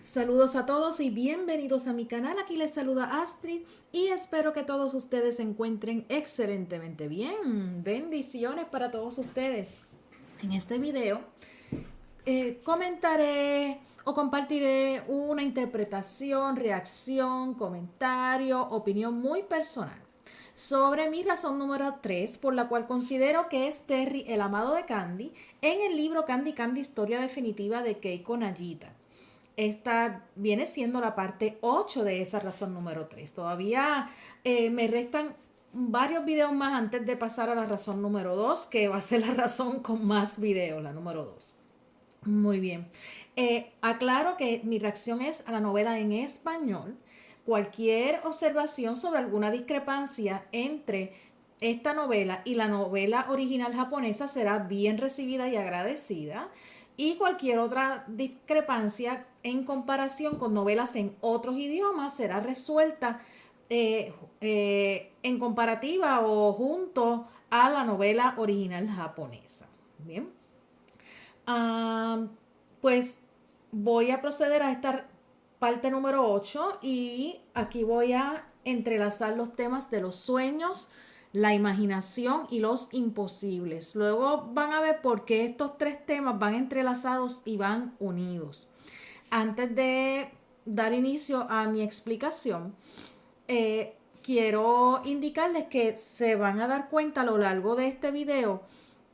Saludos a todos y bienvenidos a mi canal. Aquí les saluda Astrid y espero que todos ustedes se encuentren excelentemente bien. Bendiciones para todos ustedes. En este video comentaré o compartiré una interpretación, reacción, comentario, opinión muy personal sobre mi razón número 3 por la cual considero que es Terry el amado de Candy en el libro Candy Candy Historia Definitiva de Keiko Nagita. Esta viene siendo la parte 8 de esa razón número 3. Todavía me restan varios videos más antes de pasar a la razón número 2, que va a ser la razón con más videos, la número 2. Muy bien. Aclaro que mi reacción es a la novela en español. Cualquier observación sobre alguna discrepancia entre esta novela y la novela original japonesa será bien recibida y agradecida. Y cualquier otra discrepancia en comparación con novelas en otros idiomas será resuelta en comparativa o junto a la novela original japonesa. Bien. Ah, pues voy a proceder a esta parte número 8 y aquí voy a entrelazar los temas de los sueños, la imaginación y los imposibles. Luego van a ver por qué estos tres temas van entrelazados y van unidos. Antes de dar inicio a mi explicación, quiero indicarles que se van a dar cuenta a lo largo de este video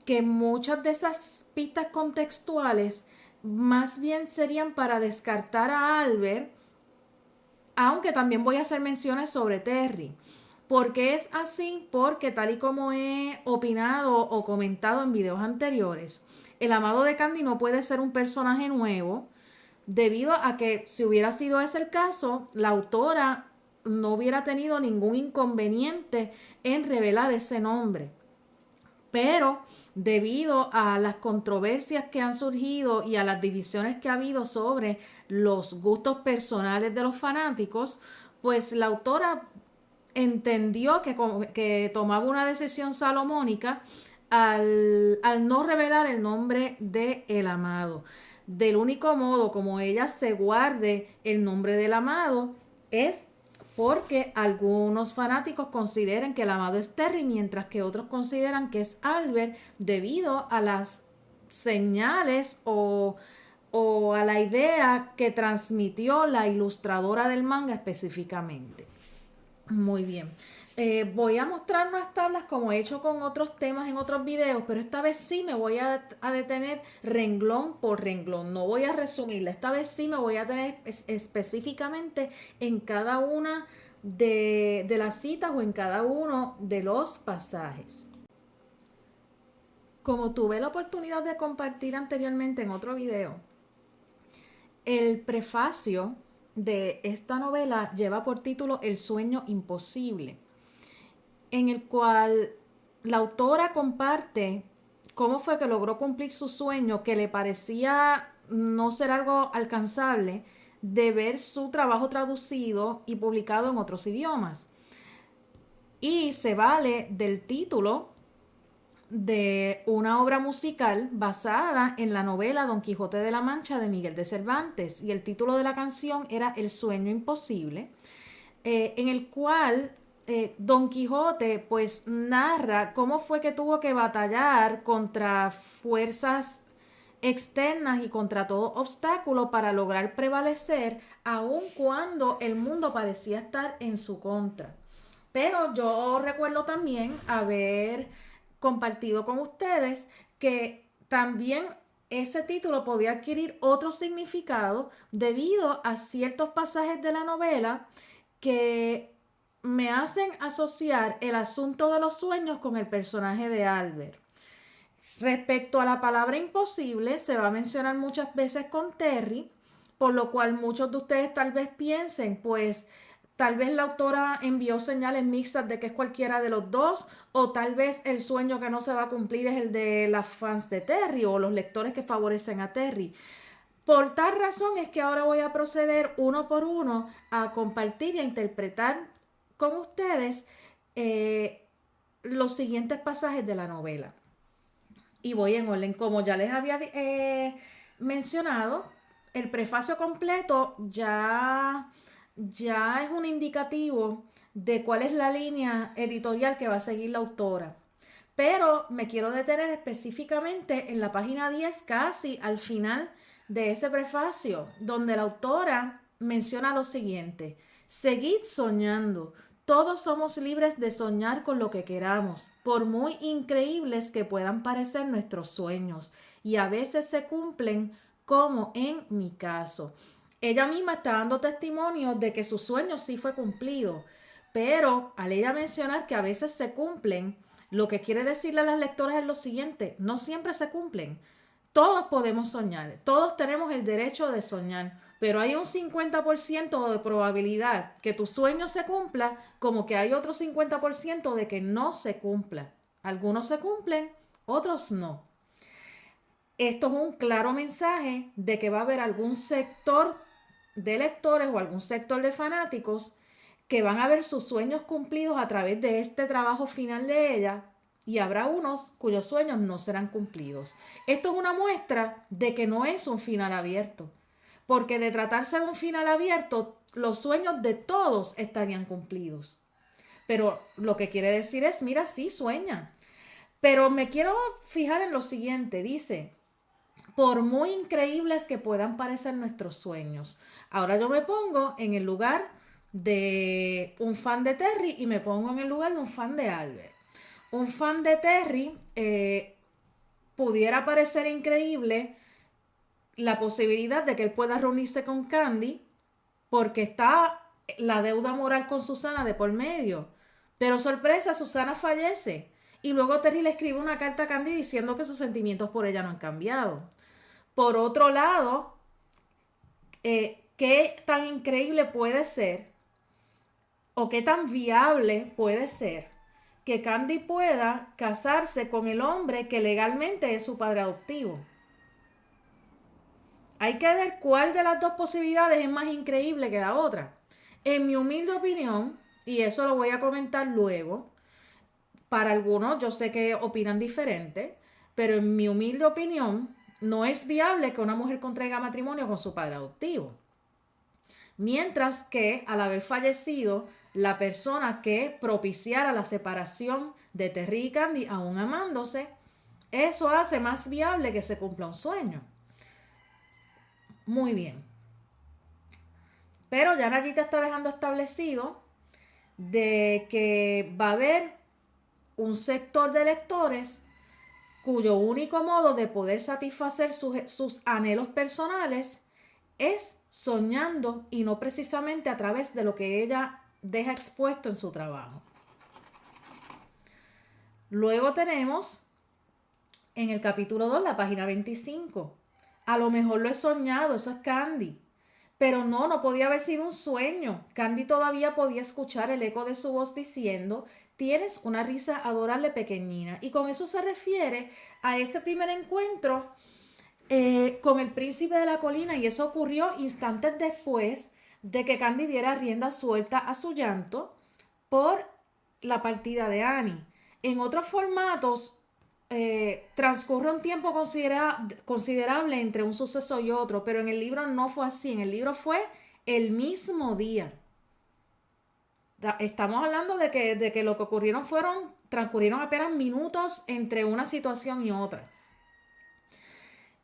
que muchas de esas pistas contextuales más bien serían para descartar a Albert, aunque también voy a hacer menciones sobre Terry. ¿Por qué es así? Porque tal y como he opinado o comentado en videos anteriores, el amado de Candy no puede ser un personaje nuevo, debido a que si hubiera sido ese el caso, la autora no hubiera tenido ningún inconveniente en revelar ese nombre. Pero debido a las controversias que han surgido y a las divisiones que ha habido sobre los gustos personales de los fanáticos, pues la autora entendió que tomaba una decisión salomónica al no revelar el nombre de el amado. Del único modo como ella se guarde el nombre del amado es porque algunos fanáticos consideran que el amado es Terry, mientras que otros consideran que es Albert, debido a las señales o a la idea que transmitió la ilustradora del manga específicamente. Muy bien. Voy a mostrar unas tablas como he hecho con otros temas en otros videos, pero esta vez sí me voy a detener renglón por renglón. No voy a resumirla. Esta vez sí me voy a detener específicamente en cada una de las citas o en cada uno de los pasajes. Como tuve la oportunidad de compartir anteriormente en otro video, el prefacio de esta novela lleva por título El sueño imposible, en el cual la autora comparte cómo fue que logró cumplir su sueño, que le parecía no ser algo alcanzable, de ver su trabajo traducido y publicado en otros idiomas. Y se vale del título de una obra musical basada en la novela Don Quijote de la Mancha de Miguel de Cervantes. Y el título de la canción era El sueño imposible, en el cual Don Quijote pues narra cómo fue que tuvo que batallar contra fuerzas externas y contra todo obstáculo para lograr prevalecer, aun cuando el mundo parecía estar en su contra. Pero yo recuerdo también haber compartido con ustedes que también ese título podía adquirir otro significado debido a ciertos pasajes de la novela que me hacen asociar el asunto de los sueños con el personaje de Albert. Respecto a la palabra imposible, se va a mencionar muchas veces con Terry, por lo cual muchos de ustedes tal vez piensen, pues tal vez la autora envió señales mixtas de que es cualquiera de los dos, o tal vez el sueño que no se va a cumplir es el de las fans de Terry o los lectores que favorecen a Terry. Por tal razón es que ahora voy a proceder uno por uno a compartir y a interpretar con ustedes los siguientes pasajes de la novela. Y voy en orden, como ya les había mencionado, el prefacio completo ya es un indicativo de cuál es la línea editorial que va a seguir la autora. Pero me quiero detener específicamente en la página 10, casi al final de ese prefacio, donde la autora menciona lo siguiente: seguid soñando. Todos somos libres de soñar con lo que queramos, por muy increíbles que puedan parecer nuestros sueños, y a veces se cumplen, como en mi caso. Ella misma está dando testimonio de que su sueño sí fue cumplido, pero al ella mencionar que a veces se cumplen, lo que quiere decirle a las lectoras es lo siguiente: no siempre se cumplen. Todos podemos soñar, todos tenemos el derecho de soñar, pero hay un 50% de probabilidad que tu sueño se cumpla, como que hay otro 50% de que no se cumpla. Algunos se cumplen, otros no. Esto es un claro mensaje de que va a haber algún sector de lectores o algún sector de fanáticos que van a ver sus sueños cumplidos a través de este trabajo final de ella, y habrá unos cuyos sueños no serán cumplidos. Esto es una muestra de que no es un final abierto, porque de tratarse de un final abierto, los sueños de todos estarían cumplidos. Pero lo que quiere decir es, mira, sí sueña. Pero me quiero fijar en lo siguiente: dice, por muy increíbles que puedan parecer nuestros sueños. Ahora yo me pongo en el lugar de un fan de Terry y me pongo en el lugar de un fan de Albert. Un fan de Terry pudiera parecer increíble la posibilidad de que él pueda reunirse con Candy porque está la deuda moral con Susana de por medio. Pero sorpresa, Susana fallece. Y luego Terry le escribe una carta a Candy diciendo que sus sentimientos por ella no han cambiado. Por otro lado, ¿qué tan increíble puede ser o qué tan viable puede ser que Candy pueda casarse con el hombre que legalmente es su padre adoptivo? Hay que ver cuál de las dos posibilidades es más increíble que la otra. En mi humilde opinión, y eso lo voy a comentar luego, para algunos yo sé que opinan diferente, pero en mi humilde opinión no es viable que una mujer contraiga matrimonio con su padre adoptivo. Mientras que al haber fallecido la persona que propiciara la separación de Terry y Candy, aún amándose, eso hace más viable que se cumpla un sueño. Muy bien. Pero ya Nayita está dejando establecido de que va a haber un sector de lectores cuyo único modo de poder satisfacer sus anhelos personales es soñando, y no precisamente a través de lo que ella deja expuesto en su trabajo. Luego tenemos en el capítulo 2, la página 25. A lo mejor lo he soñado, eso es Candy. Pero no podía haber sido un sueño. Candy todavía podía escuchar el eco de su voz diciendo: tienes una risa adorable, pequeñina. Y con eso se refiere a ese primer encuentro con el príncipe de la colina, y eso ocurrió instantes después de que Candy diera rienda suelta a su llanto por la partida de Annie. En otros formatos transcurre un tiempo considerable entre un suceso y otro, pero en el libro no fue así. En el libro fue el mismo día. Estamos hablando de que lo que transcurrieron apenas minutos entre una situación y otra.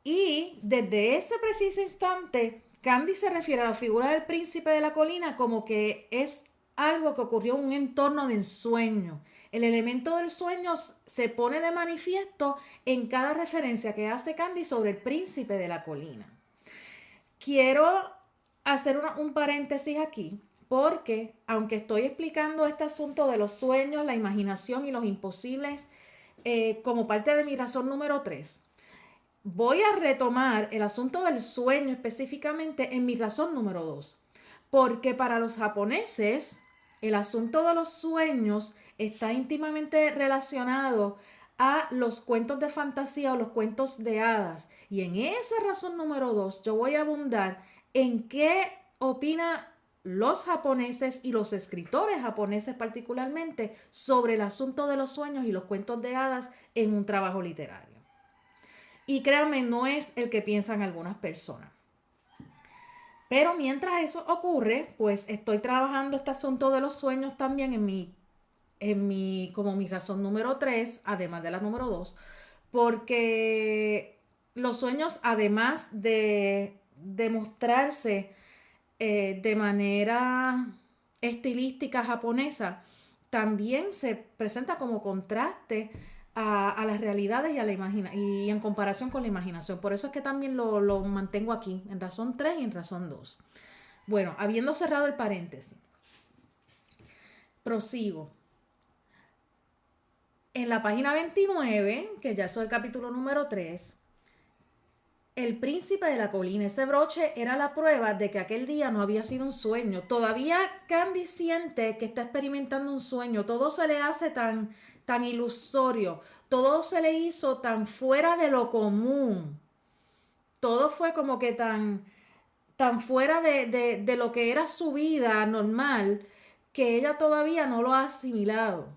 Y desde ese preciso instante, Candy se refiere a la figura del príncipe de la colina como que es algo que ocurrió en un entorno de ensueño. El elemento del sueño se pone de manifiesto en cada referencia que hace Candy sobre el príncipe de la colina. Quiero hacer un paréntesis aquí, porque aunque estoy explicando este asunto de los sueños, la imaginación y los imposibles como parte de mi razón número 3, voy a retomar el asunto del sueño específicamente en mi razón número 2, porque para los japoneses el asunto de los sueños está íntimamente relacionado a los cuentos de fantasía o los cuentos de hadas. Y en esa razón número 2 yo voy a abundar en qué opinan los japoneses y los escritores japoneses particularmente sobre el asunto de los sueños y los cuentos de hadas en un trabajo literario. Y créanme, no es el que piensan algunas personas. Pero mientras eso ocurre, pues estoy trabajando este asunto de los sueños también como mi razón número 3, además de la número 2, porque los sueños, además de demostrarse de manera estilística japonesa, también se presenta como contraste a las realidades y y en comparación con la imaginación. Por eso es que también lo mantengo aquí, en razón 3 y en razón 2. Bueno, habiendo cerrado el paréntesis, prosigo. En la página 29, que ya es el capítulo número 3, el príncipe de la colina, ese broche era la prueba de que aquel día no había sido un sueño. Todavía Candy siente que está experimentando un sueño. Todo se le hace tan ilusorio. Todo se le hizo tan fuera de lo común. Todo fue como que tan fuera de lo que era su vida normal que ella todavía no lo ha asimilado.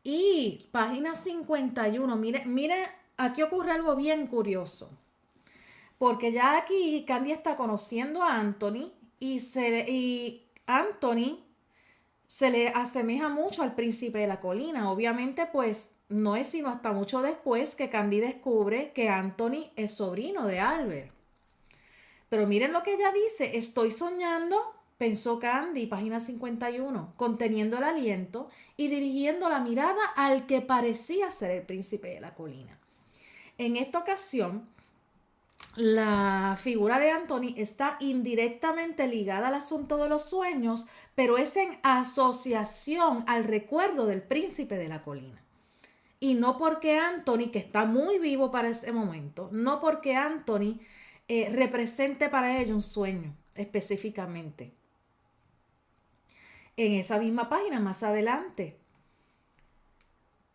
Y página 51, mire, aquí ocurre algo bien curioso. Porque ya aquí Candy está conociendo a Anthony y Anthony se le asemeja mucho al príncipe de la colina. Obviamente, pues no es sino hasta mucho después que Candy descubre que Anthony es sobrino de Albert. Pero miren lo que ella dice, estoy soñando, pensó Candy, página 51, conteniendo el aliento y dirigiendo la mirada al que parecía ser el príncipe de la colina. En esta ocasión, la figura de Anthony está indirectamente ligada al asunto de los sueños, pero es en asociación al recuerdo del príncipe de la colina. Y no porque Anthony, que está muy vivo para ese momento, no porque Anthony represente para ello un sueño específicamente. En esa misma página, más adelante,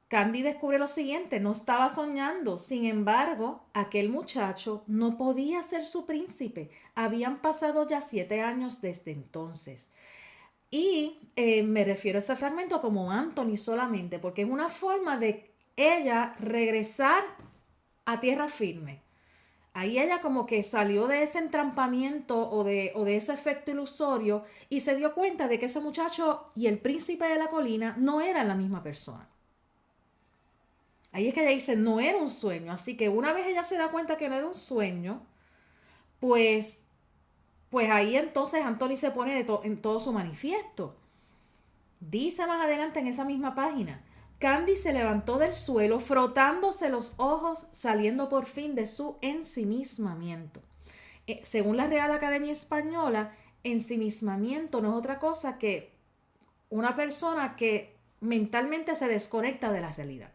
Candy descubre lo siguiente, no estaba soñando, sin embargo, aquel muchacho no podía ser su príncipe. Habían pasado ya 7 años desde entonces. Y me refiero a ese fragmento como Anthony solamente, porque es una forma de ella regresar a tierra firme. Ahí ella como que salió de ese entrampamiento o de ese efecto ilusorio y se dio cuenta de que ese muchacho y el príncipe de la colina no eran la misma persona. Ahí es que ella dice, no era un sueño. Así que una vez ella se da cuenta que no era un sueño, pues, pues ahí entonces Anthony se pone en todo su manifiesto. Dice más adelante en esa misma página, Candy se levantó del suelo frotándose los ojos, saliendo por fin de su ensimismamiento. Según la Real Academia Española, ensimismamiento no es otra cosa que una persona que mentalmente se desconecta de la realidad.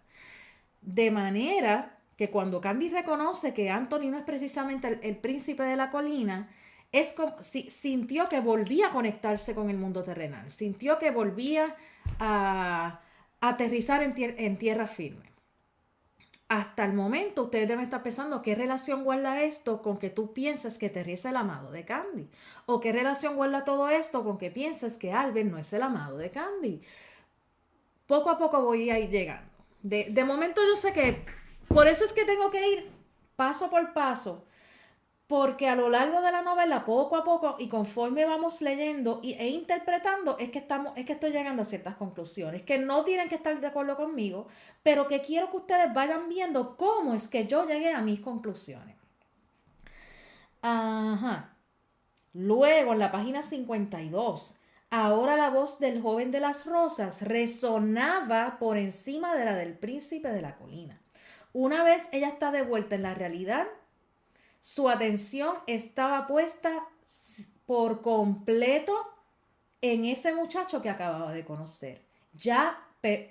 De manera que cuando Candy reconoce que Anthony no es precisamente el príncipe de la colina, es como si sintió que volvía a conectarse con el mundo terrenal, sintió que volvía a aterrizar en tierra firme. Hasta el momento ustedes deben estar pensando qué relación guarda esto con que tú piensas que Terry es el amado de Candy, o qué relación guarda todo esto con que piensas que Albert no es el amado de Candy. Poco a poco voy a ir llegando. De momento yo sé que por eso es que tengo que ir paso por paso, porque a lo largo de la novela, poco a poco y conforme vamos leyendo e interpretando, es que estoy llegando a ciertas conclusiones, que no tienen que estar de acuerdo conmigo, pero que quiero que ustedes vayan viendo cómo es que yo llegué a mis conclusiones. Ajá. Luego, en la página 52, ahora la voz del joven de las rosas resonaba por encima de la del príncipe de la colina. Una vez ella está de vuelta en la realidad, su atención estaba puesta por completo en ese muchacho que acababa de conocer, ya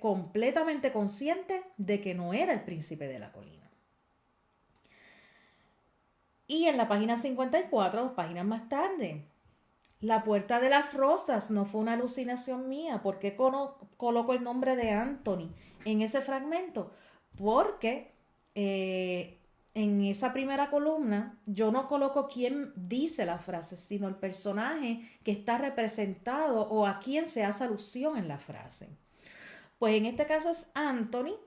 completamente consciente de que no era el príncipe de la colina. Y en la página 54, 2 páginas más tarde, la puerta de las rosas no fue una alucinación mía. ¿Por qué coloco el nombre de Anthony en ese fragmento? Porque en esa primera columna yo no coloco quién dice la frase, sino el personaje que está representado o a quién se hace alusión en la frase. Pues en este caso es Anthony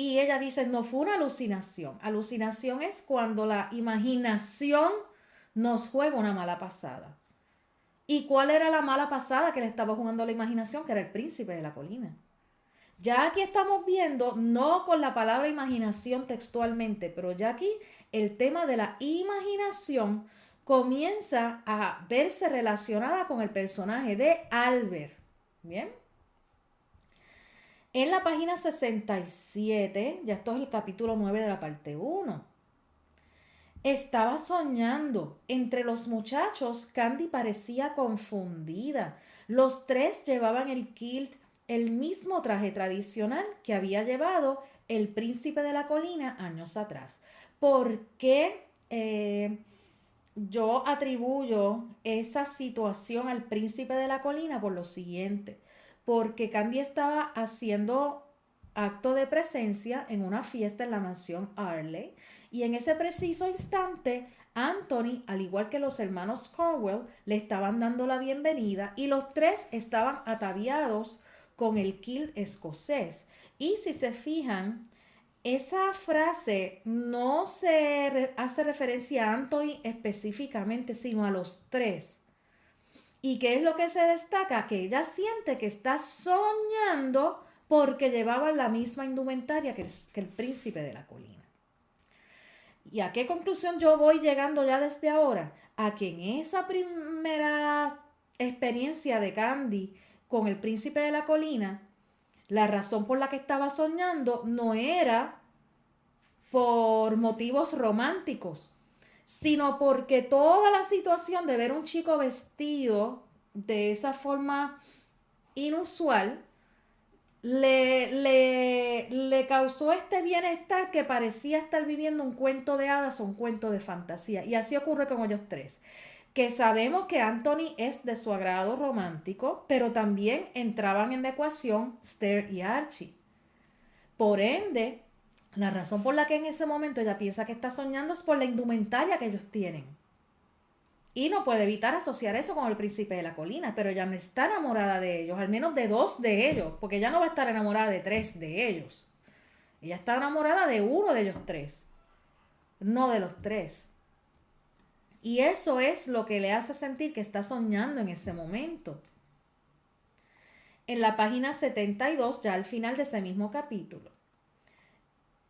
Y ella dice, no fue una alucinación. Alucinación es cuando la imaginación nos juega una mala pasada. ¿Y cuál era la mala pasada que le estaba jugando a la imaginación? Que era el príncipe de la colina. Ya aquí estamos viendo, no con la palabra imaginación textualmente, pero ya aquí el tema de la imaginación comienza a verse relacionada con el personaje de Albert. ¿Bien? En la página 67, ya esto es el capítulo 9 de la parte 1. Estaba soñando. Entre los muchachos, Candy parecía confundida. Los tres llevaban el kilt, el mismo traje tradicional que había llevado el príncipe de la colina años atrás. ¿Por qué yo atribuyo esa situación al príncipe de la colina? Por lo siguiente, porque Candy estaba haciendo acto de presencia en una fiesta en la mansión Arley y en ese preciso instante Anthony, al igual que los hermanos Cornwell, le estaban dando la bienvenida y los tres estaban ataviados con el kilt escocés. Y si se fijan, esa frase no hace referencia a Anthony específicamente, sino a los tres. ¿Y qué es lo que se destaca? Que ella siente que está soñando porque llevaban la misma indumentaria que el príncipe de la colina. ¿Y a qué conclusión yo voy llegando ya desde ahora? A que en esa primera experiencia de Candy con el príncipe de la colina, la razón por la que estaba soñando no era por motivos románticos, sino porque toda la situación de ver un chico vestido de esa forma inusual le causó este bienestar que parecía estar viviendo un cuento de hadas o un cuento de fantasía. Y así ocurre con ellos tres. Que sabemos que Anthony es de su agrado romántico, pero también entraban en la ecuación Esther y Archie. Por ende, la razón por la que en ese momento ella piensa que está soñando es por la indumentaria que ellos tienen. Y no puede evitar asociar eso con el príncipe de la colina, pero ella no está enamorada de ellos, al menos de dos de ellos, porque ella no va a estar enamorada de tres de ellos. Ella está enamorada de uno de ellos tres, no de los tres. Y eso es lo que le hace sentir que está soñando en ese momento. En la página 72, ya al final de ese mismo capítulo,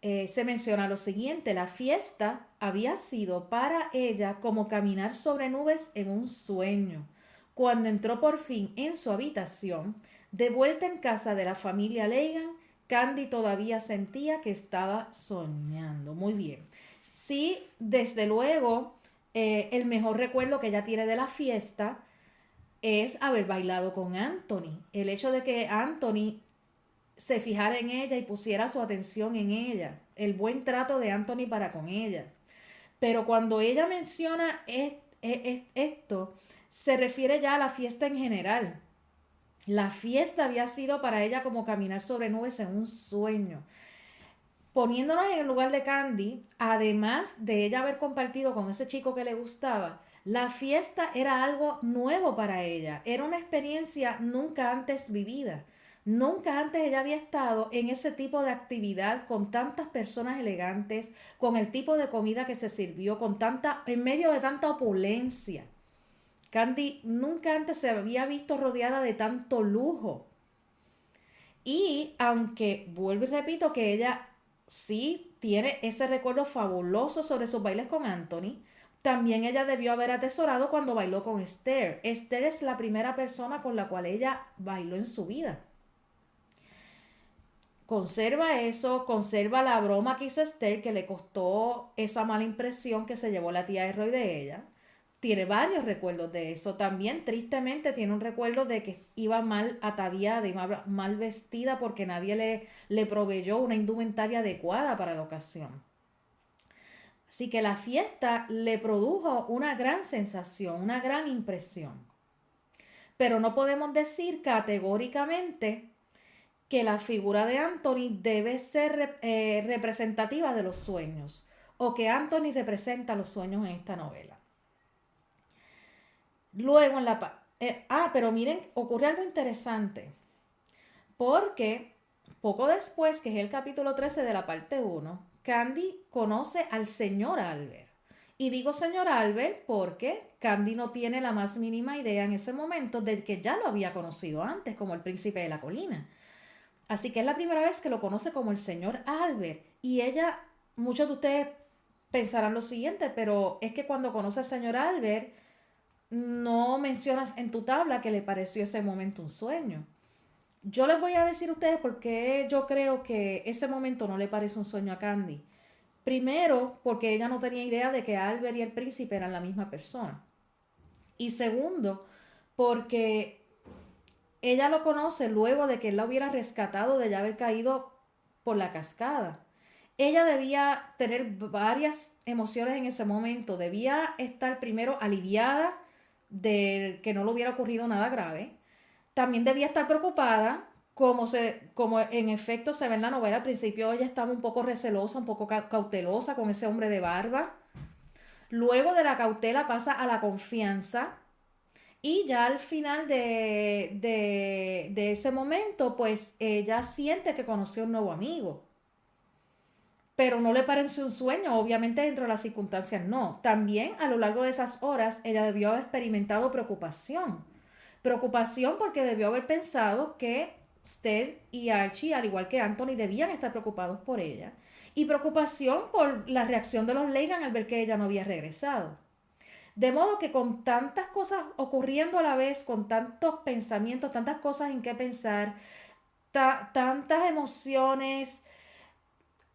se menciona lo siguiente: la fiesta había sido para ella como caminar sobre nubes en un sueño. Cuando entró por fin en su habitación, de vuelta en casa de la familia Leighton, Candy todavía sentía que estaba soñando. Muy bien. Sí, desde luego, el mejor recuerdo que ella tiene de la fiesta es haber bailado con Anthony. El hecho de que Anthony se fijara en ella y pusiera su atención en ella, el buen trato de Anthony para con ella. Pero cuando ella menciona esto, se refiere ya a la fiesta en general. La fiesta había sido para ella como caminar sobre nubes en un sueño. Poniéndonos en el lugar de Candy, además de ella haber compartido con ese chico que le gustaba, la fiesta era algo nuevo para ella, era una experiencia nunca antes vivida. Nunca antes ella había estado en ese tipo de actividad con tantas personas elegantes, con el tipo de comida que se sirvió, en medio de tanta opulencia. Candy nunca antes se había visto rodeada de tanto lujo. Y aunque vuelvo y repito que ella sí tiene ese recuerdo fabuloso sobre sus bailes con Anthony, también ella debió haber atesorado cuando bailó con Esther. Esther es la primera persona con la cual ella bailó en su vida. Conserva eso, conserva la broma que hizo Esther, que le costó esa mala impresión que se llevó la tía de Roy de ella. Tiene varios recuerdos de eso. También, tristemente, tiene un recuerdo de que iba mal ataviada y mal vestida porque nadie le proveyó una indumentaria adecuada para la ocasión. Así que la fiesta le produjo una gran sensación, una gran impresión. Pero no podemos decir categóricamente que la figura de Anthony debe ser representativa de los sueños o que Anthony representa los sueños en esta novela. Luego en la... pero miren, ocurre algo interesante porque Poco después, que es el capítulo 13 de la parte uno, Candy conoce al señor Albert. Y digo señor Albert porque Candy no tiene la más mínima idea en ese momento de que ya lo había conocido antes como el príncipe de la colina. Así que es la primera vez que lo conoce como el señor Albert. Y ella, muchos de ustedes pensarán lo siguiente, pero es que cuando conoce al señor Albert, no mencionas en tu tabla que le pareció ese momento un sueño. Yo les voy a decir a ustedes por qué yo creo que ese momento no le parece un sueño a Candy. Primero, porque ella no tenía idea de que Albert y el príncipe eran la misma persona. Y segundo, porque ella lo conoce luego de que él la hubiera rescatado de ya haber caído por la cascada. Ella debía tener varias emociones en ese momento. Debía estar primero aliviada de que no le hubiera ocurrido nada grave. También debía estar preocupada, como en efecto se ve en la novela. Al principio ella estaba un poco recelosa, un poco cautelosa con ese hombre de barba. Luego de la cautela pasa a la confianza. Y ya al final de ese momento, pues ella siente que conoció un nuevo amigo. Pero no le parece un sueño, obviamente dentro de las circunstancias no. También a lo largo de esas horas ella debió haber experimentado preocupación. Preocupación porque debió haber pensado que Stell y Archie, al igual que Anthony, debían estar preocupados por ella. Y preocupación por la reacción de los Leigan al ver que ella no había regresado. De modo que con tantas cosas ocurriendo a la vez, con tantos pensamientos, tantas cosas en qué pensar, tantas emociones,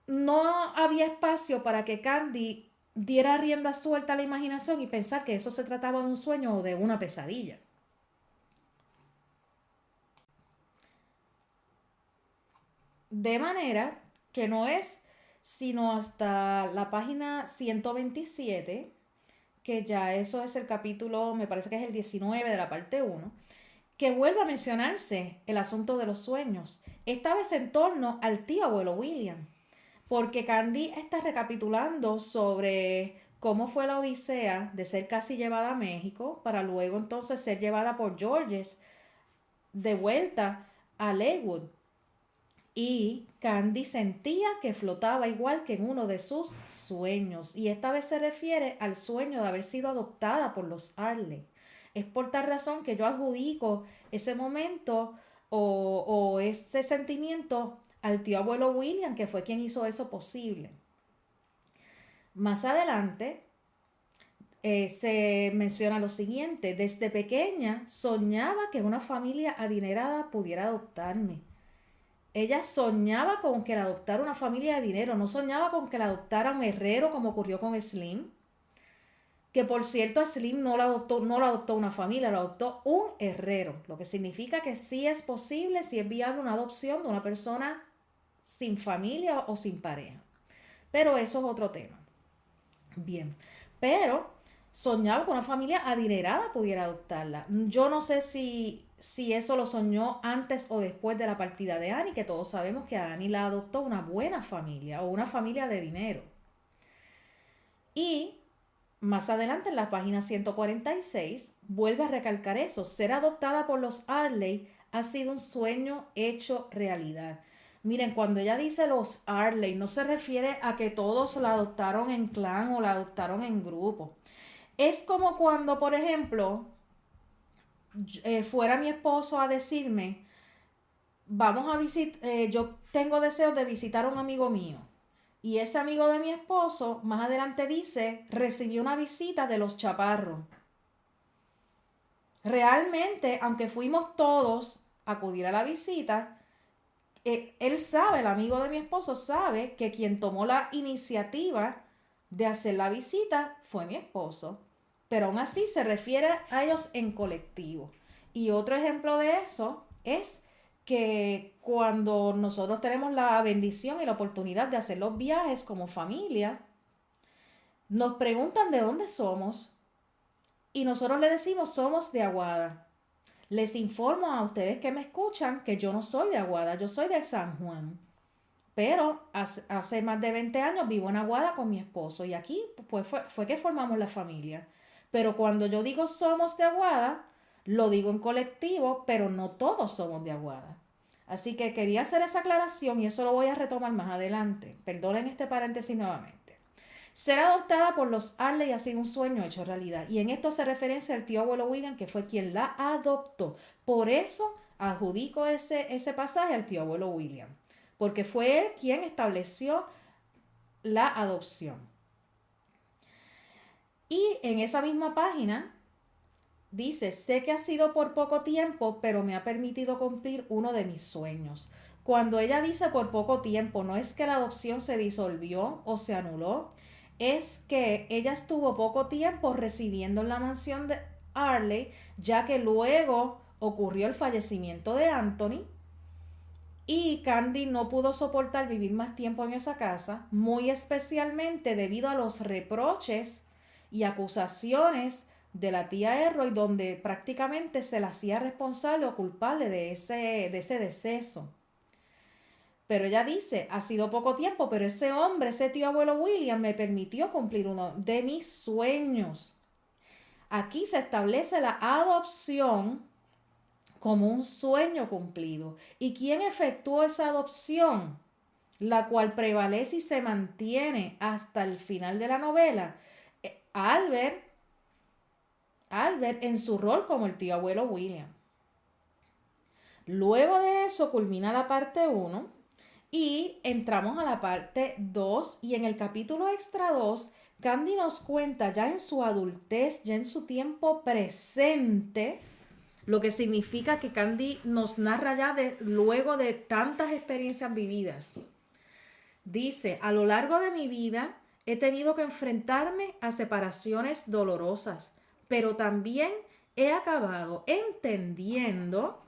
no había espacio para que Candy diera rienda suelta a la imaginación y pensar que eso se trataba de un sueño o de una pesadilla. De manera que no es sino hasta la página 127, que ya eso es el capítulo, me parece que es el 19 de la parte uno, que vuelve a mencionarse el asunto de los sueños, esta vez en torno al tío abuelo William, porque Candy está recapitulando sobre cómo fue la odisea de ser casi llevada a México para luego entonces ser llevada por Georges de vuelta a Lakewood. Y Candy sentía que flotaba igual que en uno de sus sueños. Y esta vez se refiere al sueño de haber sido adoptada por los Arley. Es por tal razón que yo adjudico ese momento o ese sentimiento al tío abuelo William, que fue quien hizo eso posible. Más adelante se menciona lo siguiente: desde pequeña soñaba que una familia adinerada pudiera adoptarme. Ella soñaba con que la adoptara una familia de dinero, no soñaba con que la adoptara un herrero como ocurrió con Slim. Que por cierto, a Slim no la adoptó una familia, la adoptó un herrero, lo que significa que sí es posible, sí es viable una adopción de una persona sin familia o sin pareja. Pero eso es otro tema. Bien, pero soñaba con una familia adinerada pudiera adoptarla. Yo no sé si eso lo soñó antes o después de la partida de Annie, que todos sabemos que a Annie la adoptó una buena familia o una familia de dinero. Y más adelante en la página 146 vuelve a recalcar eso: ser adoptada por los Arley ha sido un sueño hecho realidad. Miren, cuando ella dice los Arley, no se refiere a que todos la adoptaron en clan o la adoptaron en grupo. Es como cuando, por ejemplo, fuera mi esposo a decirme, vamos a visitar, yo tengo deseos de visitar a un amigo mío. Y ese amigo de mi esposo más adelante dice, recibió una visita de los Chaparros. Realmente, aunque fuimos todos a acudir a la visita, él sabe, el amigo de mi esposo sabe que quien tomó la iniciativa de hacer la visita fue mi esposo. Pero aún así se refiere a ellos en colectivo. Y otro ejemplo de eso es que cuando nosotros tenemos la bendición y la oportunidad de hacer los viajes como familia, nos preguntan de dónde somos y nosotros le decimos somos de Aguada. Les informo a ustedes que me escuchan que yo no soy de Aguada, yo soy de San Juan. Pero hace más de 20 años vivo en Aguada con mi esposo y aquí pues fue que formamos la familia. Pero cuando yo digo somos de Aguada, lo digo en colectivo, pero no todos somos de Aguada. Así que quería hacer esa aclaración y eso lo voy a retomar más adelante. Perdonen este paréntesis nuevamente. Ser adoptada por los Arley ha sido un sueño hecho realidad. Y en esto hace referencia al tío abuelo William, que fue quien la adoptó. Por eso adjudico ese pasaje al tío abuelo William. Porque fue él quien estableció la adopción. Y en esa misma página dice, sé que ha sido por poco tiempo, pero me ha permitido cumplir uno de mis sueños. Cuando ella dice por poco tiempo, no es que la adopción se disolvió o se anuló, es que ella estuvo poco tiempo residiendo en la mansión de Arley, ya que luego ocurrió el fallecimiento de Anthony y Candy no pudo soportar vivir más tiempo en esa casa, muy especialmente debido a los reproches y acusaciones de la tía Erroy, donde prácticamente se la hacía responsable o culpable de ese deceso. Pero ella dice, ha sido poco tiempo, pero ese hombre, ese tío abuelo William, me permitió cumplir uno de mis sueños. Aquí se establece la adopción como un sueño cumplido. ¿Y quién efectuó esa adopción? La cual prevalece y se mantiene hasta el final de la novela. Albert, Albert en su rol como el tío abuelo William. Luego de eso culmina la parte 1 y entramos a la parte 2 y en el capítulo extra 2 Candy nos cuenta ya en su adultez, ya en su tiempo presente, lo que significa que Candy nos narra ya luego de tantas experiencias vividas. Dice, a lo largo de mi vida he tenido que enfrentarme a separaciones dolorosas, pero también he acabado entendiendo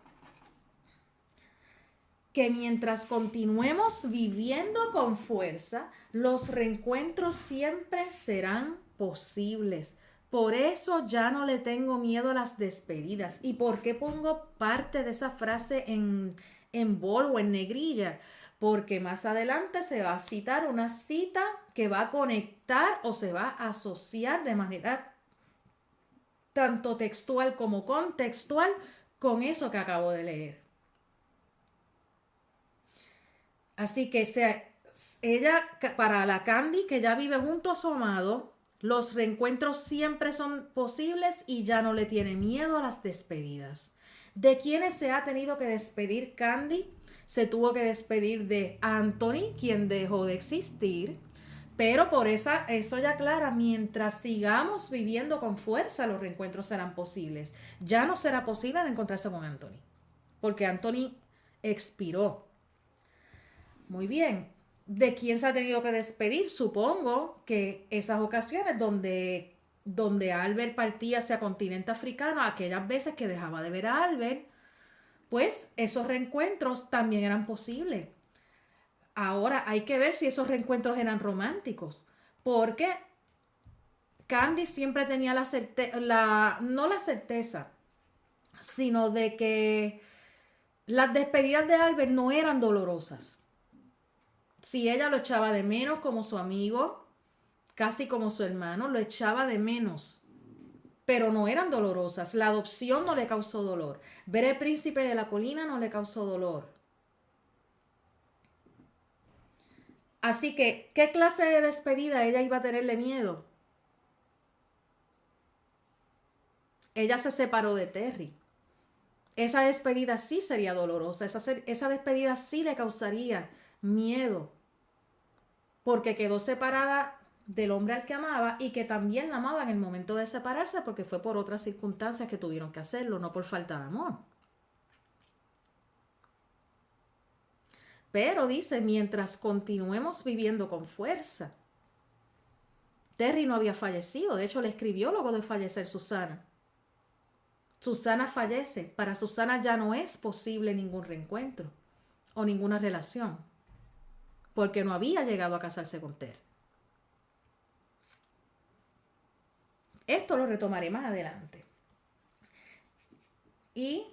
que mientras continuemos viviendo con fuerza, los reencuentros siempre serán posibles. Por eso ya no le tengo miedo a las despedidas. ¿Y por qué pongo parte de esa frase en bol o en negrilla? Porque más adelante se va a citar una cita que va a conectar o se va a asociar de manera tanto textual como contextual con eso que acabo de leer. Así que ella, para la Candy, que ya vive junto a su amado, los reencuentros siempre son posibles y ya no le tiene miedo a las despedidas. ¿De quiénes se ha tenido que despedir Candy? Se tuvo que despedir de Anthony, quien dejó de existir. Pero por eso ya aclara, mientras sigamos viviendo con fuerza, los reencuentros serán posibles. Ya no será posible encontrarse con Anthony, porque Anthony expiró. Muy bien. ¿De quién se ha tenido que despedir? Supongo que esas ocasiones donde Albert partía hacia continente africano, aquellas veces que dejaba de ver a Albert, pues esos reencuentros también eran posibles. Ahora hay que ver si esos reencuentros eran románticos, porque Candy siempre tenía no la certeza, sino de que las despedidas de Albert no eran dolorosas. Si ella lo echaba de menos como su amigo, casi como su hermano, lo echaba de menos, pero no eran dolorosas. La adopción no le causó dolor. Ver el príncipe de la colina no le causó dolor. Así que, ¿qué clase de despedida ella iba a tenerle miedo? Ella se separó de Terry. Esa despedida sí sería dolorosa. Esa despedida sí le causaría miedo, porque quedó separada del hombre al que amaba y que también la amaba en el momento de separarse, porque fue por otras circunstancias que tuvieron que hacerlo, no por falta de amor. Pero dice, mientras continuemos viviendo con fuerza. Terry no había fallecido, de hecho le escribió luego de fallecer Susana. Susana fallece, para Susana ya no es posible ningún reencuentro o ninguna relación, porque no había llegado a casarse con Terry. Esto lo retomaré más adelante. Y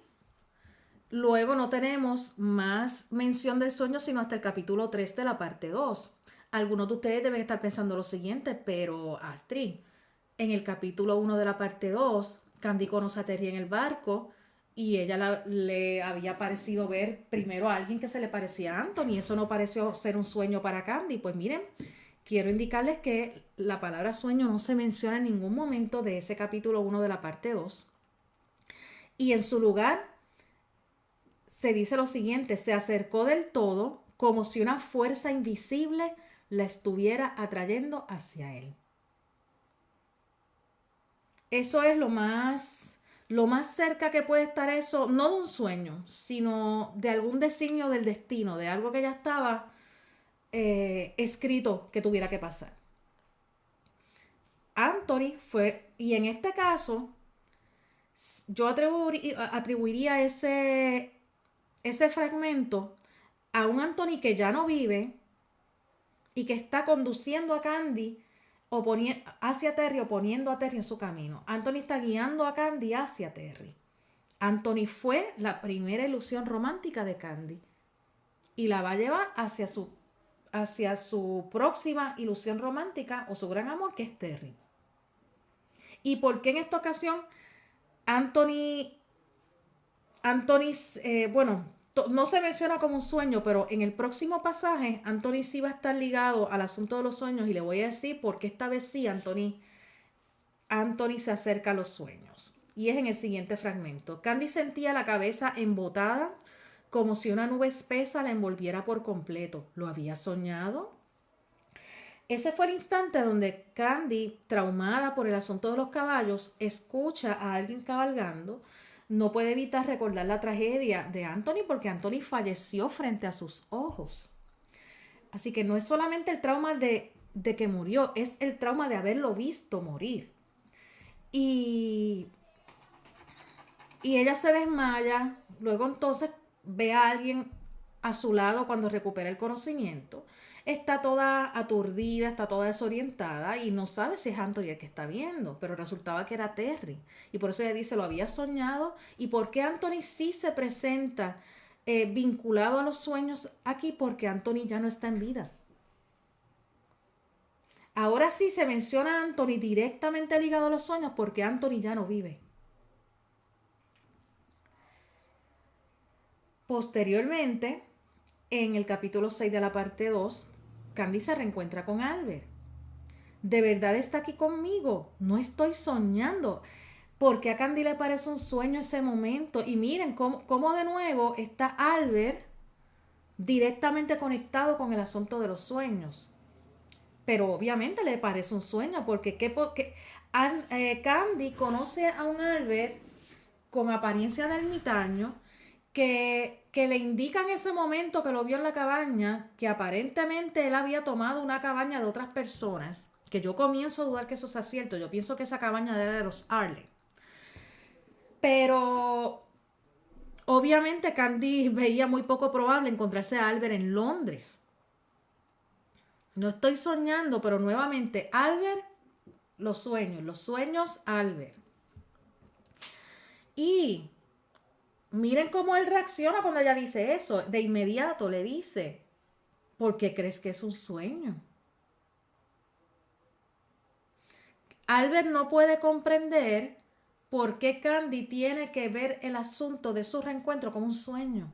luego no tenemos más mención del sueño sino hasta el capítulo 3 de la parte 2. Algunos de ustedes deben estar pensando lo siguiente, pero Astrid, en el capítulo 1 de la parte 2, Candy conoce a Terry en el barco y ella le había parecido ver primero a alguien que se le parecía a Anthony. Eso no pareció ser un sueño para Candy. Pues miren, quiero indicarles que la palabra sueño no se menciona en ningún momento de ese capítulo 1 de la parte 2. Y en su lugar se dice lo siguiente: se acercó del todo como si una fuerza invisible la estuviera atrayendo hacia él. Eso es lo más cerca que puede estar eso, no de un sueño, sino de algún designio del destino, de algo que ya estaba escrito que tuviera que pasar. Anthony fue, y en este caso, yo atribuiría ese fragmento a un Anthony que ya no vive y que está conduciendo a Candy hacia Terry o poniendo a Terry en su camino. Anthony está guiando a Candy hacia Terry. Anthony fue la primera ilusión romántica de Candy y la va a llevar hacia su próxima ilusión romántica o su gran amor, que es Terry. ¿Y por qué en esta ocasión Anthony, bueno, no se menciona como un sueño, pero en el próximo pasaje Anthony sí va a estar ligado al asunto de los sueños y le voy a decir por qué esta vez sí Anthony se acerca a los sueños. Y es en el siguiente fragmento. Candy sentía la cabeza embotada como si una nube espesa la envolviera por completo. ¿Lo había soñado? Ese fue el instante donde Candy, traumada por el asunto de los caballos, escucha a alguien cabalgando. No puede evitar recordar la tragedia de Anthony porque Anthony falleció frente a sus ojos. Así que no es solamente el trauma de que murió, es el trauma de haberlo visto morir. Y ella se desmaya, luego entonces ve a alguien a su lado cuando recupera el conocimiento. Está toda aturdida, está toda desorientada y no sabe si es Anthony el que está viendo, pero resultaba que era Terry. Y por eso ella dice, lo había soñado. ¿Y por qué Anthony sí se presenta vinculado a los sueños aquí? Porque Anthony ya no está en vida. Ahora sí se menciona a Anthony directamente ligado a los sueños porque Anthony ya no vive. Posteriormente, en el capítulo 6 de la parte 2, Candy se reencuentra con Albert. ¿De verdad está aquí conmigo? No estoy soñando. Porque a Candy le parece un sueño ese momento. Y miren cómo de nuevo está Albert directamente conectado con el asunto de los sueños. Pero obviamente le parece un sueño porque Candy conoce a un Albert con apariencia de ermitaño que le indica en ese momento que lo vio en la cabaña, que aparentemente él había tomado una cabaña de otras personas, que yo comienzo a dudar que eso sea cierto. Yo pienso que esa cabaña era de los Arlen. Pero obviamente Candy veía muy poco probable encontrarse a Albert en Londres. No estoy soñando, pero nuevamente Albert, los sueños, Albert. Y miren cómo él reacciona cuando ella dice eso. De inmediato le dice, ¿por qué crees que es un sueño? Albert no puede comprender por qué Candy tiene que ver el asunto de su reencuentro como un sueño.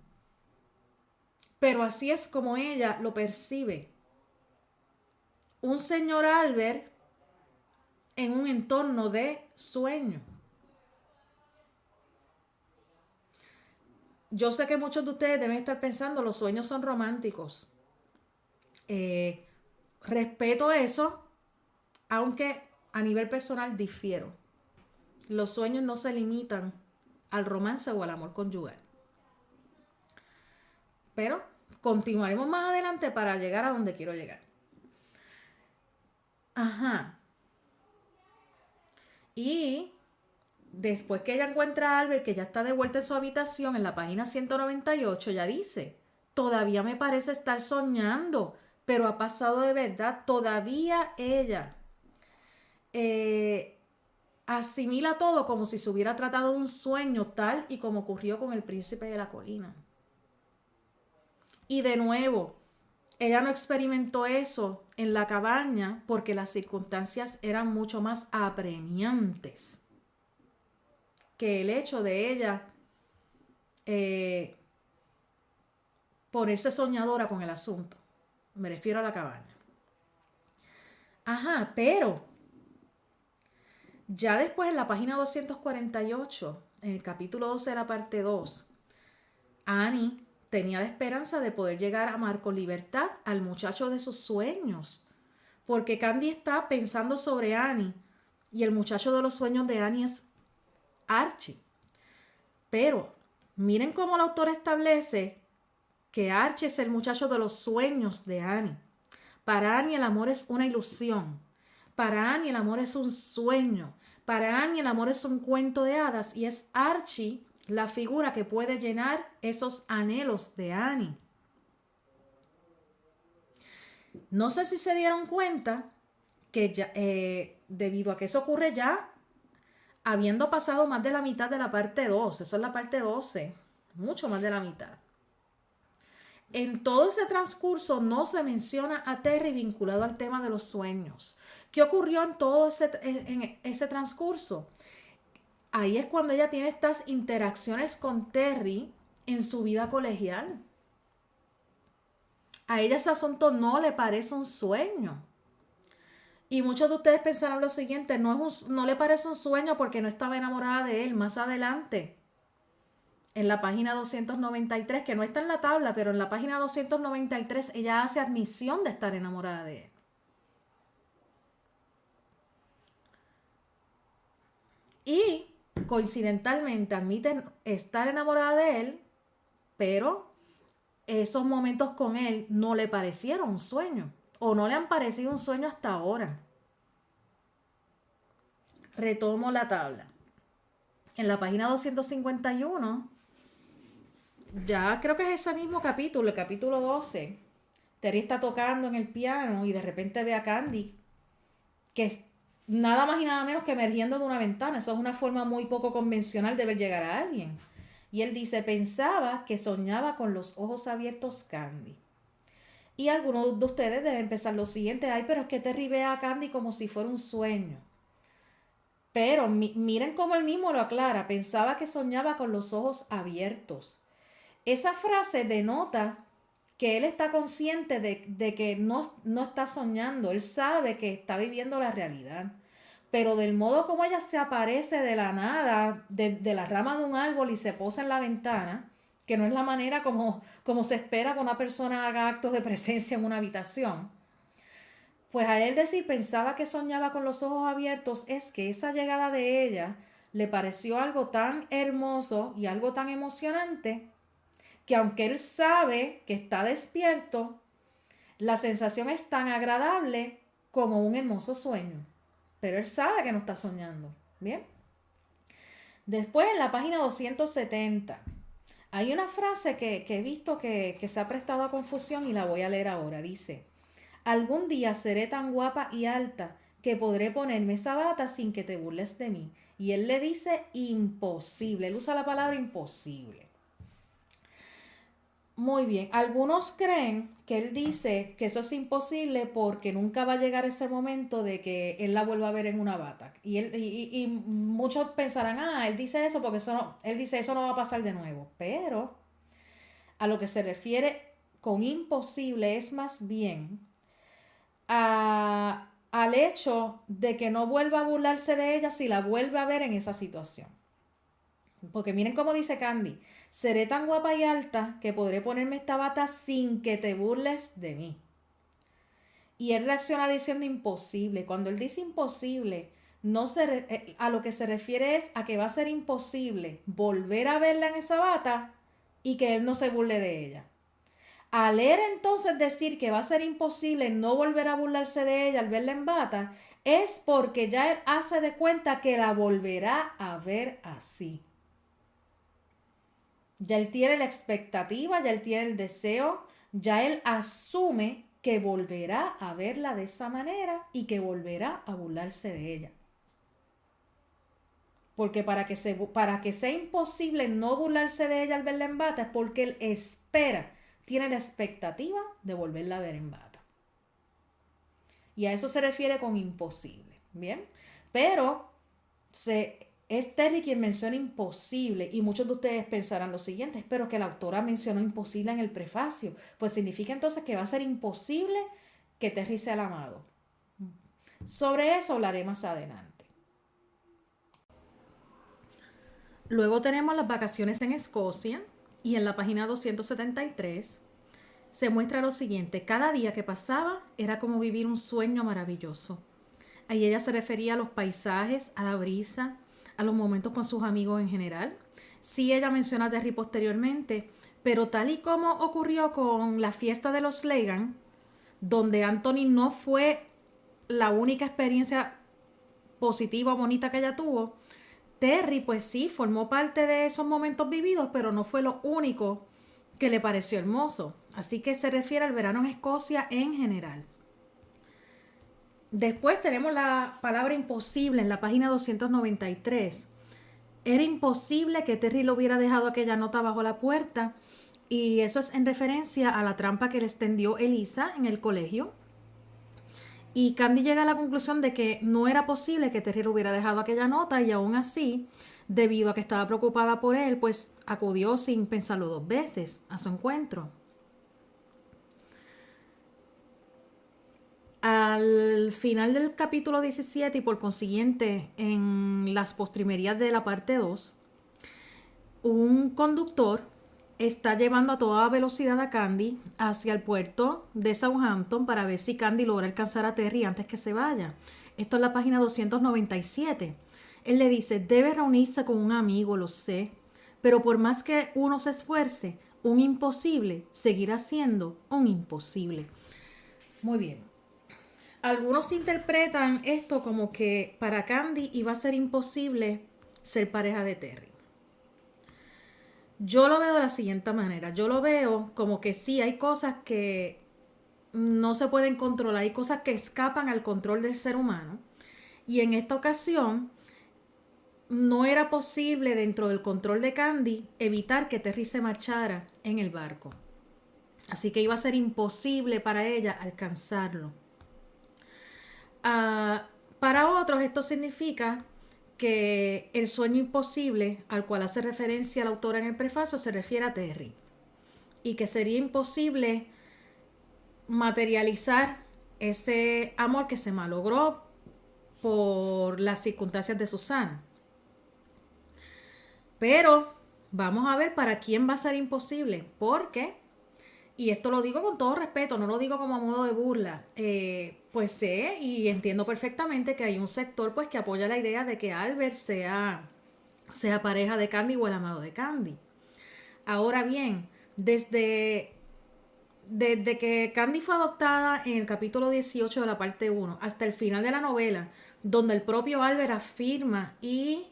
Pero así es como ella lo percibe. Un señor Albert en un entorno de sueño. Yo sé que muchos de ustedes deben estar pensando, los sueños son románticos. Respeto eso, aunque a nivel personal difiero. Los sueños no se limitan al romance o al amor conyugal. Pero continuaremos más adelante para llegar a donde quiero llegar. Ajá. Y después que ella encuentra a Albert, que ya está de vuelta en su habitación, en la página 198, ya dice, todavía me parece estar soñando, pero ha pasado de verdad. Todavía ella asimila todo como si se hubiera tratado de un sueño, tal y como ocurrió con el príncipe de la colina. Y de nuevo, ella no experimentó eso en la cabaña porque las circunstancias eran mucho más apremiantes que el hecho de ella eh, ponerse soñadora con el asunto. Me refiero a la cabaña. Ajá, pero ya después en la página 248, en el capítulo 12 de la parte 2, Annie tenía la esperanza de poder llegar a amar con libertad al muchacho de sus sueños. Porque Candy está pensando sobre Annie y el muchacho de los sueños de Annie es Archie. Pero miren cómo el autor establece que Archie es el muchacho de los sueños de Annie. Para Annie el amor es una ilusión. Para Annie el amor es un sueño. Para Annie el amor es un cuento de hadas y es Archie la figura que puede llenar esos anhelos de Annie. No sé si se dieron cuenta que ya, debido a que eso ocurre ya habiendo pasado más de la mitad de la parte 2, eso es la parte 12, mucho más de la mitad. En todo ese transcurso no se menciona a Terry vinculado al tema de los sueños. ¿Qué ocurrió en ese transcurso? Ahí es cuando ella tiene estas interacciones con Terry en su vida colegial. A ella ese asunto no le parece un sueño. Y muchos de ustedes pensarán lo siguiente, no le parece un sueño porque no estaba enamorada de él. Más adelante, en la página 293, que no está en la tabla, pero en la página 293 ella hace admisión de estar enamorada de él. Y coincidentalmente admiten estar enamorada de él, pero esos momentos con él no le parecieron un sueño o no le han parecido un sueño hasta ahora. Retomo la tabla. En la página 251, ya creo que es ese mismo capítulo, el capítulo 12, Terry está tocando en el piano y de repente ve a Candy, que es nada más y nada menos que emergiendo de una ventana. Eso es una forma muy poco convencional de ver llegar a alguien. Y él dice, pensaba que soñaba con los ojos abiertos Candy. Y algunos de ustedes deben pensar lo siguiente, ay, pero es que Terry ve a Candy como si fuera un sueño. Pero miren cómo él mismo lo aclara, pensaba que soñaba con los ojos abiertos. Esa frase denota que él está consciente de que no está soñando, él sabe que está viviendo la realidad. Pero del modo como ella se aparece de la nada, de la rama de un árbol y se posa en la ventana, que no es la manera como se espera que una persona haga actos de presencia en una habitación, pues a él decir pensaba que soñaba con los ojos abiertos es que esa llegada de ella le pareció algo tan hermoso y algo tan emocionante que aunque él sabe que está despierto, la sensación es tan agradable como un hermoso sueño. Pero él sabe que no está soñando. Bien. Después en la página 270 hay una frase que he visto que se ha prestado a confusión y la voy a leer ahora. Dice, algún día seré tan guapa y alta que podré ponerme esa bata sin que te burles de mí. Y él le dice imposible. Él usa la palabra imposible. Muy bien, algunos creen que él dice que eso es imposible porque nunca va a llegar ese momento de que él la vuelva a ver en una bata. Y muchos pensarán, él dice eso porque él dice eso no va a pasar de nuevo. Pero a lo que se refiere con imposible es más bien al hecho de que no vuelva a burlarse de ella si la vuelve a ver en esa situación. Porque miren cómo dice Candy, seré tan guapa y alta que podré ponerme esta bata sin que te burles de mí. Y él reacciona diciendo imposible. Cuando él dice imposible, a lo que se refiere es a que va a ser imposible volver a verla en esa bata y que él no se burle de ella. Al él entonces decir que va a ser imposible no volver a burlarse de ella al verla en bata, es porque ya él hace de cuenta que la volverá a ver así. Ya él tiene la expectativa, ya él tiene el deseo, ya él asume que volverá a verla de esa manera y que volverá a burlarse de ella. Porque para que sea imposible no burlarse de ella al verla en bata es porque él espera, tiene la expectativa de volverla a ver en bata. Y a eso se refiere con imposible, ¿bien? Pero Es Terry quien menciona imposible y muchos de ustedes pensarán lo siguiente, espero que la autora mencionó imposible en el prefacio, pues significa entonces que va a ser imposible que Terry sea el amado. Sobre eso hablaré más adelante. Luego tenemos las vacaciones en Escocia y en la página 273 se muestra lo siguiente, cada día que pasaba era como vivir un sueño maravilloso. Ahí ella se refería a los paisajes, a la brisa, a los momentos con sus amigos en general. Sí, ella menciona a Terry posteriormente, pero tal y como ocurrió con la fiesta de los Legan, donde Anthony no fue la única experiencia positiva o bonita que ella tuvo, Terry pues sí formó parte de esos momentos vividos, pero no fue lo único que le pareció hermoso. Así que se refiere al verano en Escocia en general. Después tenemos la palabra imposible en la página 293. Era imposible que Terry lo hubiera dejado aquella nota bajo la puerta y eso es en referencia a la trampa que le extendió Elisa en el colegio. Y Candy llega a la conclusión de que no era posible que Terry hubiera dejado aquella nota y aún así, debido a que estaba preocupada por él, pues acudió sin pensarlo dos veces a su encuentro. Al final del capítulo 17 y por consiguiente en las postrimerías de la parte 2, un conductor está llevando a toda velocidad a Candy hacia el puerto de Southampton para ver si Candy logra alcanzar a Terry antes que se vaya. Esto es la página 297. Él le dice, debe reunirse con un amigo, lo sé, pero por más que uno se esfuerce, un imposible seguirá siendo un imposible. Muy bien. Algunos interpretan esto como que para Candy iba a ser imposible ser pareja de Terry. Yo lo veo de la siguiente manera. Yo lo veo como que sí, hay cosas que no se pueden controlar, hay cosas que escapan al control del ser humano. Y en esta ocasión no era posible dentro del control de Candy evitar que Terry se marchara en el barco. Así que iba a ser imposible para ella alcanzarlo. Para otros esto significa que el sueño imposible al cual hace referencia la autora en el prefacio se refiere a Terry y que sería imposible materializar ese amor que se malogró por las circunstancias de Susana. Pero vamos a ver para quién va a ser imposible, porque, y esto lo digo con todo respeto, no lo digo como a modo de burla, pues sé y entiendo perfectamente que hay un sector pues que apoya la idea de que Albert sea pareja de Candy o el amado de Candy. Ahora bien, desde que Candy fue adoptada en el capítulo 18 de la parte 1 hasta el final de la novela, donde el propio Albert afirma y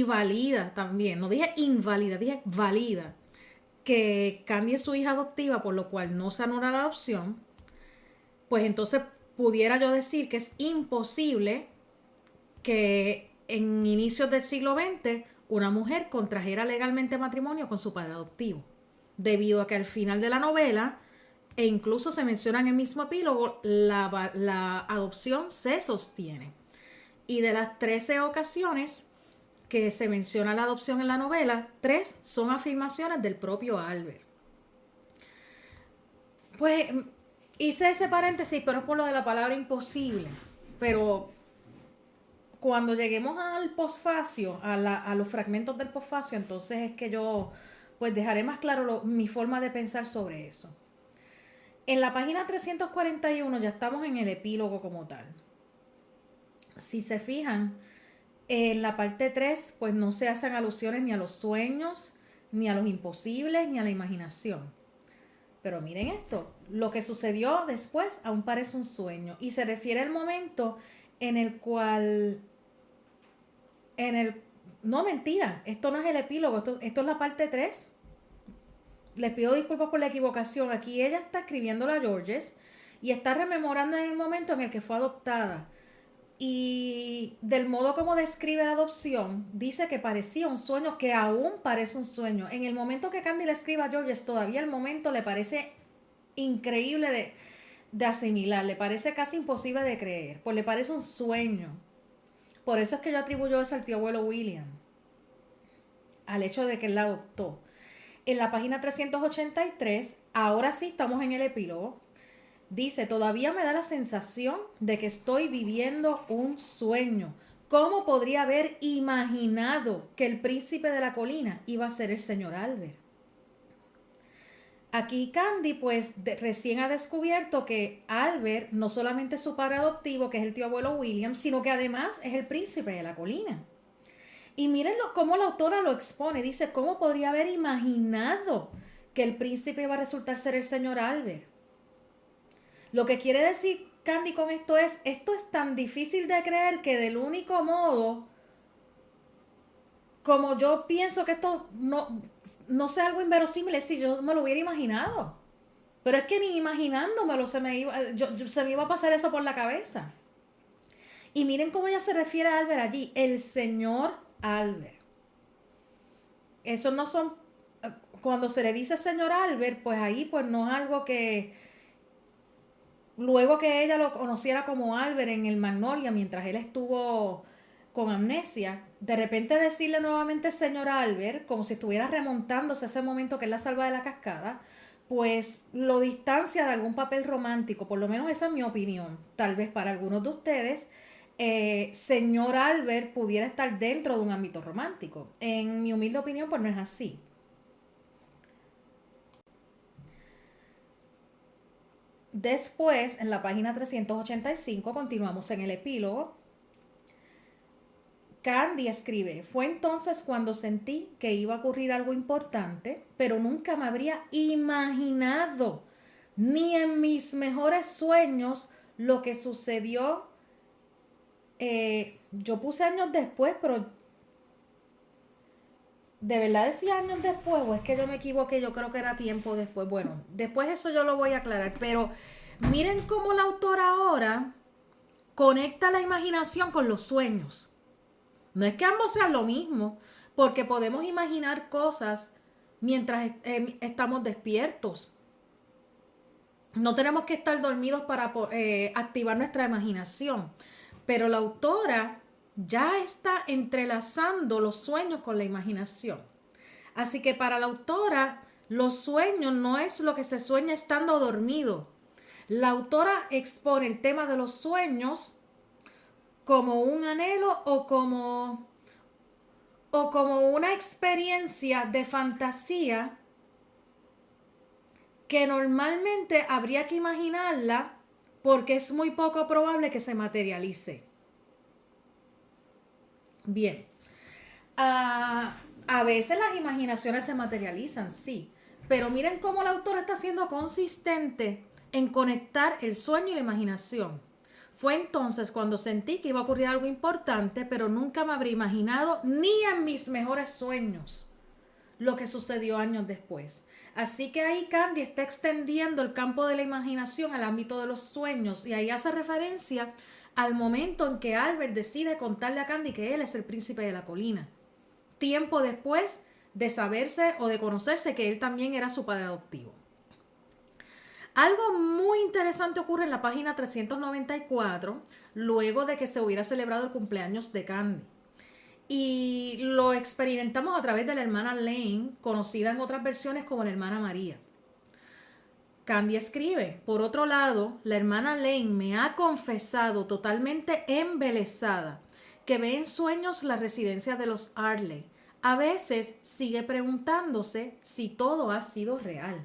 valida también, no dije invalida, dije valida, que Candy es su hija adoptiva, por lo cual no se anula la adopción, pues entonces pudiera yo decir que es imposible que en inicios del siglo XX una mujer contrajera legalmente matrimonio con su padre adoptivo, debido a que al final de la novela, e incluso se menciona en el mismo epílogo, la adopción se sostiene. Y de las 13 ocasiones que se menciona la adopción en la novela, 3 son afirmaciones del propio Albert. Pues hice ese paréntesis, pero es por lo de la palabra imposible. Pero cuando lleguemos al posfacio, a los fragmentos del posfacio, entonces es que yo pues dejaré más claro mi forma de pensar sobre eso. En la página 341 ya estamos en el epílogo como tal. Si se fijan, en la parte 3 pues no se hacen alusiones ni a los sueños, ni a los imposibles, ni a la imaginación. Pero miren esto, lo que sucedió después aún parece un sueño y se refiere al momento en el cual no, mentira, esto no es el epílogo, esto es la parte 3. Les pido disculpas por la equivocación. Aquí ella está escribiendo a Georges y está rememorando en el momento en el que fue adoptada. Y del modo como describe la adopción, dice que parecía un sueño, que aún parece un sueño. En el momento que Candy le escribe a Georges, todavía el momento le parece increíble de asimilar, le parece casi imposible de creer, pues le parece un sueño. Por eso es que yo atribuyo eso al tío abuelo William, al hecho de que él la adoptó. En la página 383, ahora sí estamos en el epílogo, dice, todavía me da la sensación de que estoy viviendo un sueño. ¿Cómo podría haber imaginado que el príncipe de la colina iba a ser el señor Albert? Aquí Candy pues recién ha descubierto que Albert no solamente es su padre adoptivo, que es el tío abuelo William, sino que además es el príncipe de la colina. Y mírenlo cómo la autora lo expone. Dice, ¿cómo podría haber imaginado que el príncipe iba a resultar ser el señor Albert? Lo que quiere decir Candy con esto es tan difícil de creer que del único modo, como yo pienso que esto no sea algo inverosímil, es si yo me lo hubiera imaginado. Pero es que ni imaginándomelo se me iba a pasar eso por la cabeza. Y miren cómo ella se refiere a Albert allí, el señor Albert. Eso no son, cuando se le dice señor Albert, pues ahí pues no es algo que, luego que ella lo conociera como Albert en el Magnolia, mientras él estuvo con amnesia, de repente decirle nuevamente señor Albert, como si estuviera remontándose a ese momento que él la salva de la cascada, pues lo distancia de algún papel romántico, por lo menos esa es mi opinión. Tal vez para algunos de ustedes, señor Albert pudiera estar dentro de un ámbito romántico. En mi humilde opinión, pues no es así. Después, en la página 385, continuamos en el epílogo. Candy escribe, fue entonces cuando sentí que iba a ocurrir algo importante, pero nunca me habría imaginado, ni en mis mejores sueños, lo que sucedió. Yo puse años después, pero ¿de verdad decía años después o es que yo me equivoqué? Yo creo que era tiempo después. Bueno, después eso yo lo voy a aclarar, pero miren cómo la autora ahora conecta la imaginación con los sueños. No es que ambos sean lo mismo, porque podemos imaginar cosas mientras estamos despiertos. No tenemos que estar dormidos para activar nuestra imaginación. Pero la autora ya está entrelazando los sueños con la imaginación. Así que para la autora, los sueños no es lo que se sueña estando dormido. La autora expone el tema de los sueños como un anhelo o como una experiencia de fantasía que normalmente habría que imaginarla porque es muy poco probable que se materialice. Bien, a veces las imaginaciones se materializan, sí, pero miren cómo la autora está siendo consistente en conectar el sueño y la imaginación. Fue entonces cuando sentí que iba a ocurrir algo importante, pero nunca me habría imaginado ni en mis mejores sueños lo que sucedió años después. Así que ahí Candy está extendiendo el campo de la imaginación al ámbito de los sueños y ahí hace referencia al momento en que Albert decide contarle a Candy que él es el príncipe de la colina. Tiempo después de saberse o de conocerse que él también era su padre adoptivo. Algo muy interesante ocurre en la página 394, luego de que se hubiera celebrado el cumpleaños de Candy. Y lo experimentamos a través de la hermana Lane, conocida en otras versiones como la hermana María. Candy escribe, por otro lado, la hermana Lane me ha confesado totalmente embelesada que ve en sueños la residencia de los Arley. A veces sigue preguntándose si todo ha sido real.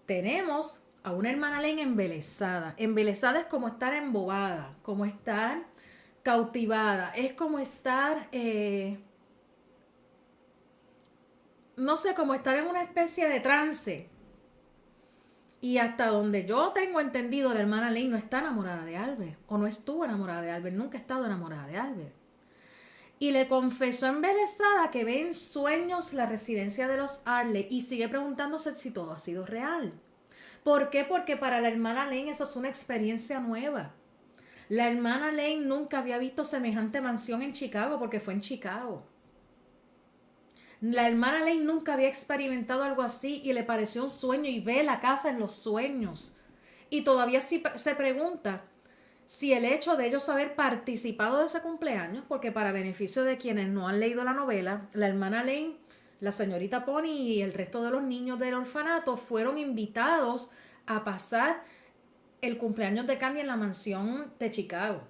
Tenemos a una hermana Lane embelesada. Embelesada es como estar embobada, como estar cautivada, es como estar, no sé, como estar en una especie de trance. Y hasta donde yo tengo entendido, la hermana Lane no está enamorada de Albert, o no estuvo enamorada de Albert, nunca ha estado enamorada de Albert. Y le confesó embelesada que ve en sueños la residencia de los Arley y sigue preguntándose si todo ha sido real. ¿Por qué? Porque para la hermana Lane eso es una experiencia nueva. La hermana Lane nunca había visto semejante mansión en Chicago porque fue en Chicago. La hermana Lane nunca había experimentado algo así y le pareció un sueño y ve la casa en los sueños. Y todavía se pregunta si el hecho de ellos haber participado de ese cumpleaños, porque para beneficio de quienes no han leído la novela, la hermana Lane, la señorita Pony y el resto de los niños del orfanato fueron invitados a pasar el cumpleaños de Candy en la mansión de Chicago.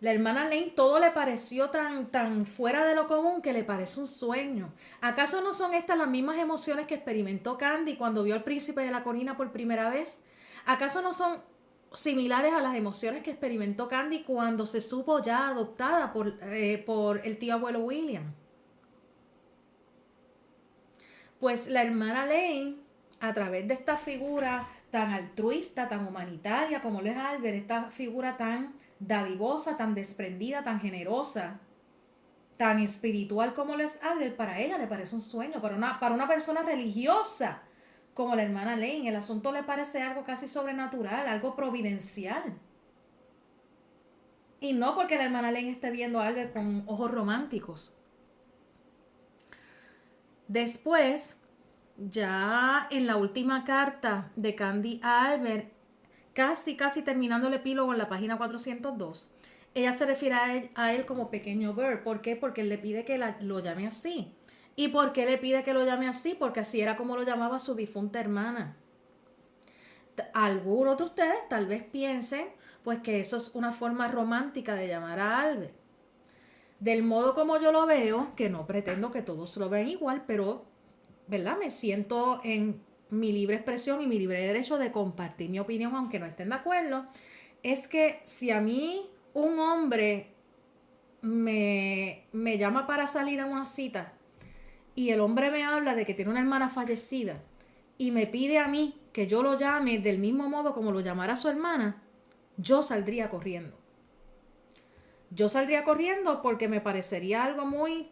La hermana Lane todo le pareció tan fuera de lo común que le parece un sueño. ¿Acaso no son estas las mismas emociones que experimentó Candy cuando vio al príncipe de la colina por primera vez? ¿Acaso no son similares a las emociones que experimentó Candy cuando se supo ya adoptada por el tío abuelo William? Pues la hermana Lane, a través de esta figura tan altruista, tan humanitaria como lo es Albert, esta figura tan dadivosa, tan desprendida, tan generosa, tan espiritual como lo es Albert, para ella le parece un sueño, para una persona religiosa como la hermana Lane, el asunto le parece algo casi sobrenatural, algo providencial. Y no porque la hermana Lane esté viendo a Albert con ojos románticos. Después, ya en la última carta de Candy a Albert, casi terminando el epílogo en la página 402, ella se refiere a él como pequeño Bird. ¿Por qué? Porque él le pide que lo llame así. ¿Y por qué le pide que lo llame así? Porque así era como lo llamaba su difunta hermana. Algunos de ustedes tal vez piensen pues que eso es una forma romántica de llamar a Albert. Del modo como yo lo veo, que no pretendo que todos lo vean igual, pero, ¿verdad? Me siento en mi libre expresión y mi libre derecho de compartir mi opinión, aunque no estén de acuerdo. Es que si a mí un hombre me llama para salir a una cita y el hombre me habla de que tiene una hermana fallecida y me pide a mí que yo lo llame del mismo modo como lo llamara su hermana, yo saldría corriendo. Yo saldría corriendo porque me parecería algo muy...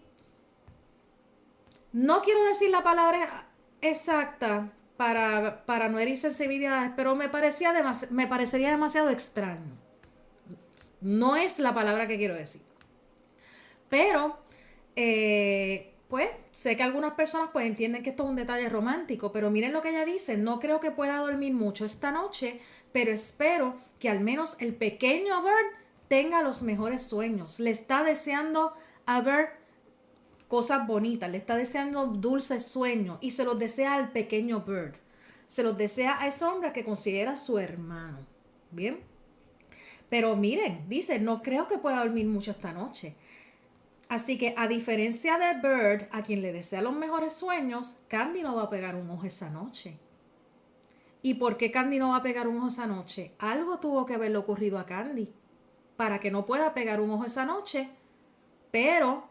No quiero decir la palabra exacta para no herir sensibilidades, pero me parecería demasiado extraño. No es la palabra que quiero decir. Pero, pues, sé que algunas personas pues entienden que esto es un detalle romántico, pero miren lo que ella dice: no creo que pueda dormir mucho esta noche, pero espero que al menos el pequeño Bert tenga los mejores sueños. Le está deseando a Bert cosas bonitas, le está deseando dulces sueños y se los desea al pequeño Bert. Se los desea a ese hombre que considera su hermano. ¿Bien? Pero miren, dice, no creo que pueda dormir mucho esta noche. Así que a diferencia de Bird, a quien le desea los mejores sueños, Candy no va a pegar un ojo esa noche. ¿Y por qué Candy no va a pegar un ojo esa noche? Algo tuvo que haberle ocurrido a Candy para que no pueda pegar un ojo esa noche, pero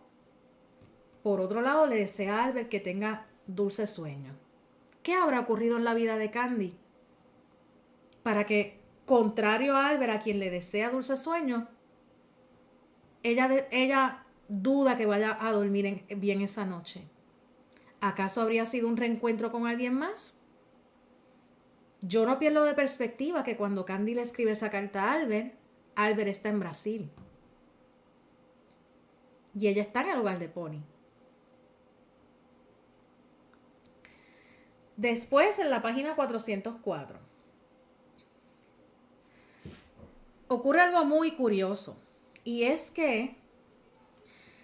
por otro lado le desea a Albert que tenga dulces sueños. ¿Qué habrá ocurrido en la vida de Candy para que, contrario a Albert, a quien le desea dulces sueños, ella duda que vaya a dormir bien esa noche? ¿Acaso habría sido un reencuentro con alguien más? Yo no pierdo de perspectiva que cuando Candy le escribe esa carta a Albert, Albert está en Brasil. Y ella está en el hogar de Pony. Después, en la página 404, ocurre algo muy curioso. Y es que,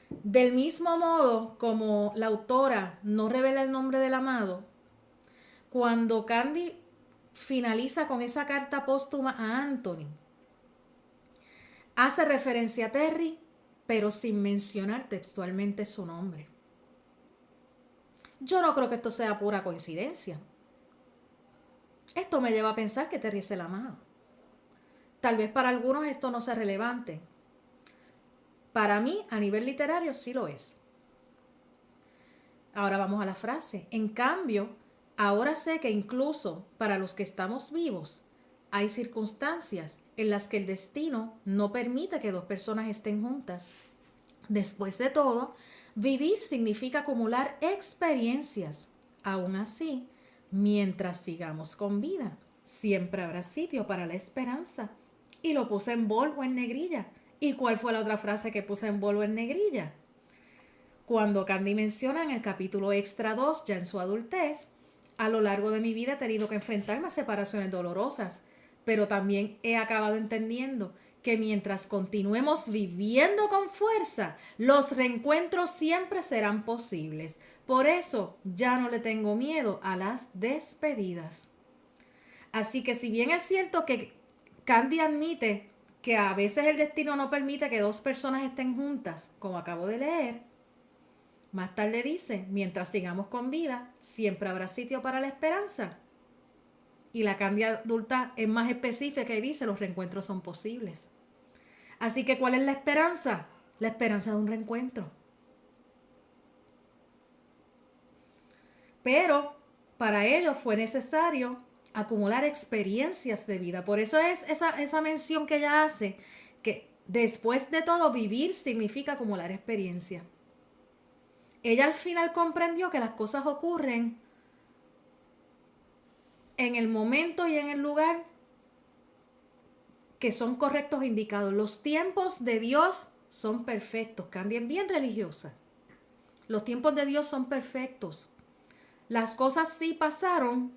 del mismo modo como la autora no revela el nombre del amado, cuando Candy finaliza con esa carta póstuma a Anthony, hace referencia a Terry, pero sin mencionar textualmente su nombre. Yo no creo que esto sea pura coincidencia. Esto me lleva a pensar que Terry es el amado. Tal vez para algunos esto no sea relevante. Para mí, a nivel literario, sí lo es. Ahora vamos a la frase. En cambio, ahora sé que incluso para los que estamos vivos, hay circunstancias en las que el destino no permite que dos personas estén juntas. Después de todo, vivir significa acumular experiencias. Aún así, mientras sigamos con vida, siempre habrá sitio para la esperanza. Y lo puse en bold en negrilla. ¿Y cuál fue la otra frase que puse en bold en negrilla? Cuando Candy menciona en el capítulo extra 2, ya en su adultez: a lo largo de mi vida he tenido que enfrentarme a separaciones dolorosas, pero también he acabado entendiendo que mientras continuemos viviendo con fuerza, los reencuentros siempre serán posibles. Por eso ya no le tengo miedo a las despedidas. Así que si bien es cierto que Candy admite que a veces el destino no permite que dos personas estén juntas, como acabo de leer, más tarde dice, mientras sigamos con vida, siempre habrá sitio para la esperanza. Y la Candy adulta es más específica y dice, los reencuentros son posibles. Así que, ¿cuál es la esperanza? La esperanza de un reencuentro. Pero para ello fue necesario acumular experiencias de vida. Por eso es esa mención que ella hace, que después de todo vivir significa acumular experiencia. Ella al final comprendió que las cosas ocurren en el momento y en el lugar que son correctos e indicados. Los tiempos de Dios son perfectos. Candy es bien religiosa. Los tiempos de Dios son perfectos. Las cosas sí pasaron,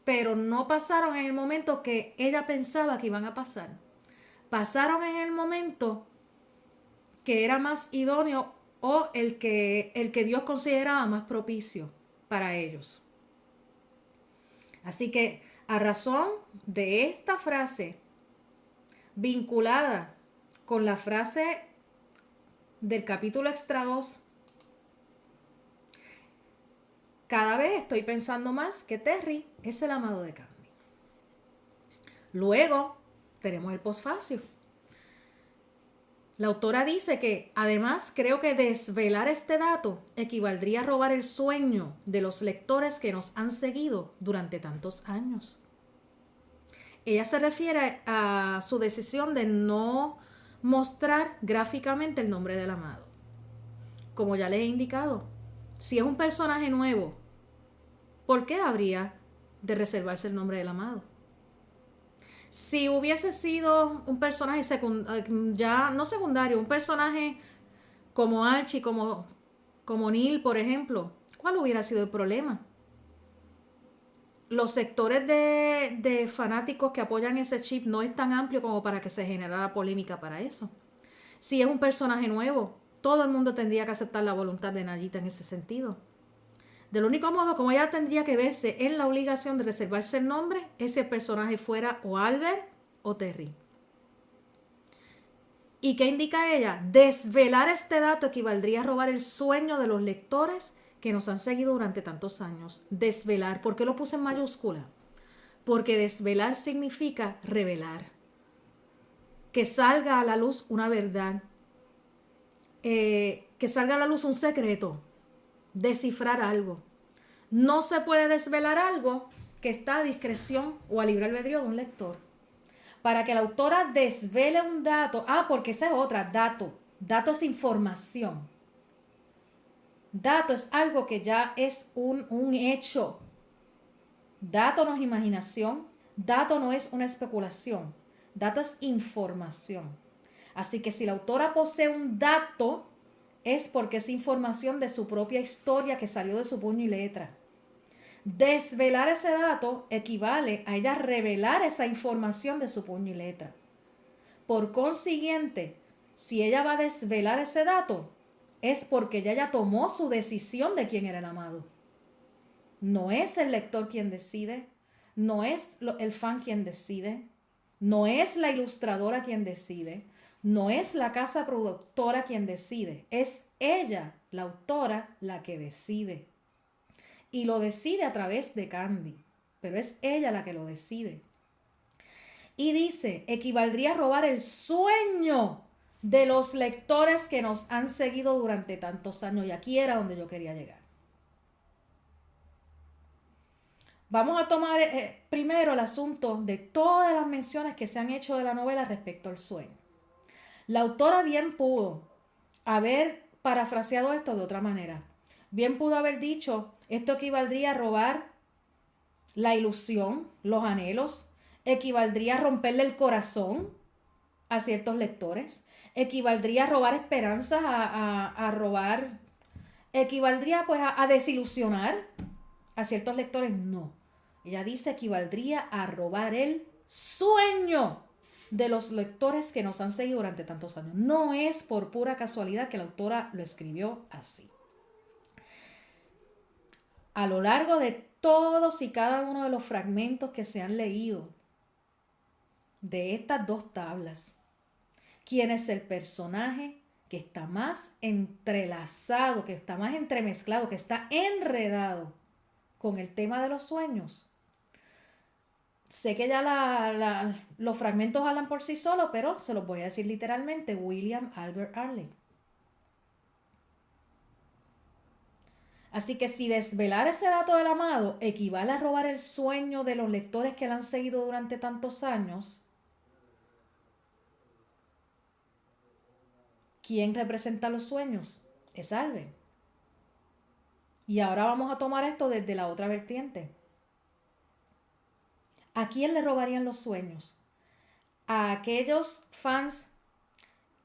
pero no pasaron en el momento que ella pensaba que iban a pasar. Pasaron en el momento que era más idóneo o el que Dios consideraba más propicio para ellos. Así que a razón de esta frase vinculada con la frase del capítulo extra 2, cada vez estoy pensando más que Terry es el amado de Candy. Luego tenemos el posfacio. La autora dice que además creo que desvelar este dato equivaldría a robar el sueño de los lectores que nos han seguido durante tantos años. Ella se refiere a su decisión de no mostrar gráficamente el nombre del amado. Como ya les he indicado, si es un personaje nuevo, ¿por qué habría de reservarse el nombre del amado? Si hubiese sido un personaje ya no secundario, un personaje como Archie, como Neil, por ejemplo, ¿cuál hubiera sido el problema? Los sectores de fanáticos que apoyan ese chip no es tan amplio como para que se generara polémica para eso. Si es un personaje nuevo, todo el mundo tendría que aceptar la voluntad de Nayita en ese sentido. Del único modo como ella tendría que verse en la obligación de reservarse el nombre, ese personaje fuera o Albert o Terry. ¿Y qué indica ella? Desvelar este dato equivaldría a robar el sueño de los lectores que nos han seguido durante tantos años. Desvelar, ¿por qué lo puse en mayúscula? Porque desvelar significa revelar. Que salga a la luz una verdad. Que salga a la luz un secreto. Descifrar algo. No se puede desvelar algo que está a discreción o a libre albedrío de un lector. Para que la autora desvele un dato, porque esa es otra, dato. Dato es información. Dato es algo que ya es un hecho. Dato no es imaginación. Dato no es una especulación. Dato es información. Así que si la autora posee un dato, es porque es información de su propia historia que salió de su puño y letra. Desvelar ese dato equivale a ella revelar esa información de su puño y letra. Por consiguiente, si ella va a desvelar ese dato, es porque ella ya tomó su decisión de quién era el amado. No es el lector quien decide, no es el fan quien decide, no es la ilustradora quien decide, no es la casa productora quien decide, es ella, la autora, la que decide. Y lo decide a través de Candy, pero es ella la que lo decide. Y dice, equivaldría a robar el sueño de los lectores que nos han seguido durante tantos años. Y aquí era donde yo quería llegar. Vamos a tomar primero el asunto de todas las menciones que se han hecho de la novela respecto al sueño. La autora bien pudo haber parafraseado esto de otra manera. Bien pudo haber dicho, esto equivaldría a robar la ilusión, los anhelos, equivaldría a romperle el corazón a ciertos lectores, equivaldría a robar esperanzas, a robar, equivaldría pues a desilusionar a ciertos lectores. No, ella dice equivaldría a robar el sueño de los lectores que nos han seguido durante tantos años. No es por pura casualidad que la autora lo escribió así. A lo largo de todos y cada uno de los fragmentos que se han leído de estas dos tablas, ¿quién es el personaje que está más entrelazado, que está más entremezclado, que está enredado con el tema de los sueños? Sé que ya los fragmentos hablan por sí solos, pero se los voy a decir literalmente: William Albert Arley. Así que si desvelar ese dato del amado equivale a robar el sueño de los lectores que la han seguido durante tantos años, ¿quién representa los sueños? Es Albert. Y ahora vamos a tomar esto desde la otra vertiente. ¿A quién le robarían los sueños? A aquellos fans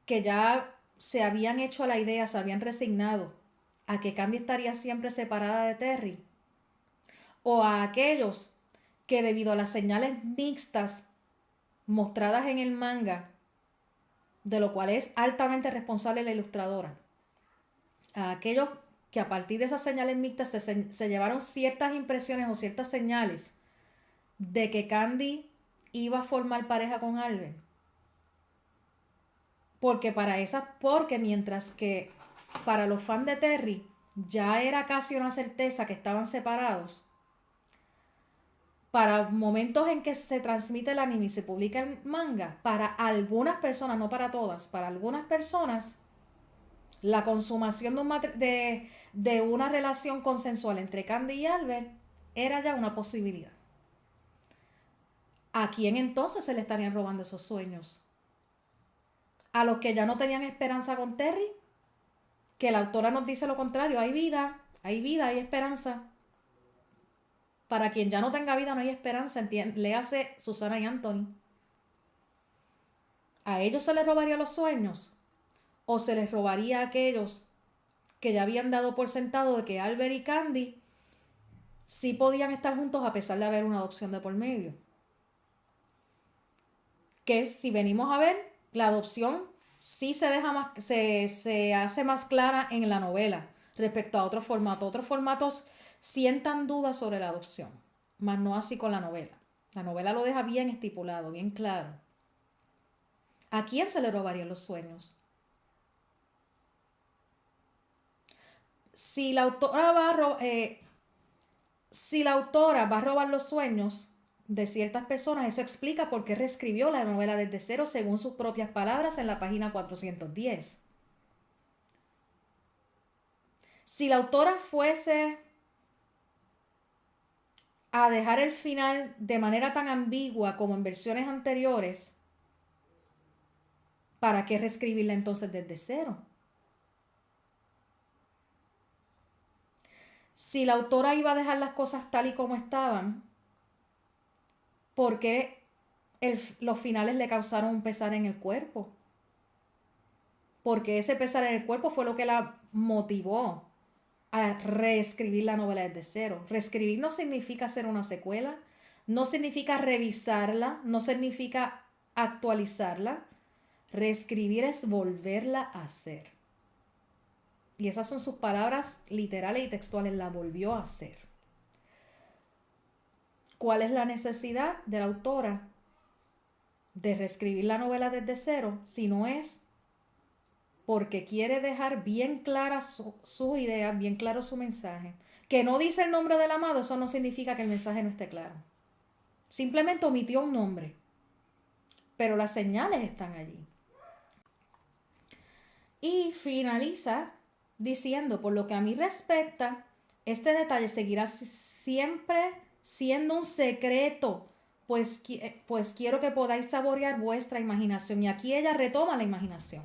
que ya se habían hecho a la idea, se habían resignado a que Candy estaría siempre separada de Terry, o a aquellos que debido a las señales mixtas mostradas en el manga, de lo cual es altamente responsable la ilustradora, a aquellos que a partir de esas señales mixtas se llevaron ciertas impresiones o ciertas señales de que Candy iba a formar pareja con Albert. Porque mientras que para los fans de Terry ya era casi una certeza que estaban separados, para momentos en que se transmite el anime y se publica el manga, para algunas personas, no para todas, para algunas personas, la consumación de una relación consensual entre Candy y Albert era ya una posibilidad. ¿A quién entonces se le estarían robando esos sueños? ¿A los que ya no tenían esperanza con Terry? Que la autora nos dice lo contrario: hay vida, hay esperanza. Para quien ya no tenga vida no hay esperanza, léase Susana y Anthony. ¿A ellos se les robaría los sueños? ¿O se les robaría a aquellos que ya habían dado por sentado de que Albert y Candy sí podían estar juntos a pesar de haber una adopción de por medio? Que si venimos a ver, la adopción sí se hace más clara en la novela respecto a otros formatos. Otros formatos sientan dudas sobre la adopción, mas no así con la novela. La novela lo deja bien estipulado, bien claro. ¿A quién se le robarían los sueños? Si la autora va a robar los sueños de ciertas personas, eso explica por qué reescribió la novela desde cero según sus propias palabras en la página 410. Si la autora fuese a dejar el final de manera tan ambigua como en versiones anteriores, ¿para qué reescribirla entonces desde cero? Si la autora iba a dejar las cosas tal y como estaban, ¿por qué los finales le causaron un pesar en el cuerpo? Porque ese pesar en el cuerpo fue lo que la motivó a reescribir la novela desde cero. Reescribir no significa hacer una secuela, no significa revisarla, no significa actualizarla. Reescribir es volverla a hacer. Y esas son sus palabras literales y textuales: la volvió a hacer. ¿Cuál es la necesidad de la autora de reescribir la novela desde cero si no es porque quiere dejar bien clara su idea, bien claro su mensaje? Que no dice el nombre del amado, eso no significa que el mensaje no esté claro. Simplemente omitió un nombre, pero las señales están allí. Y finaliza diciendo: por lo que a mí respecta, este detalle seguirá siempre siendo un secreto, pues quiero que podáis saborear vuestra imaginación. Y aquí ella retoma la imaginación.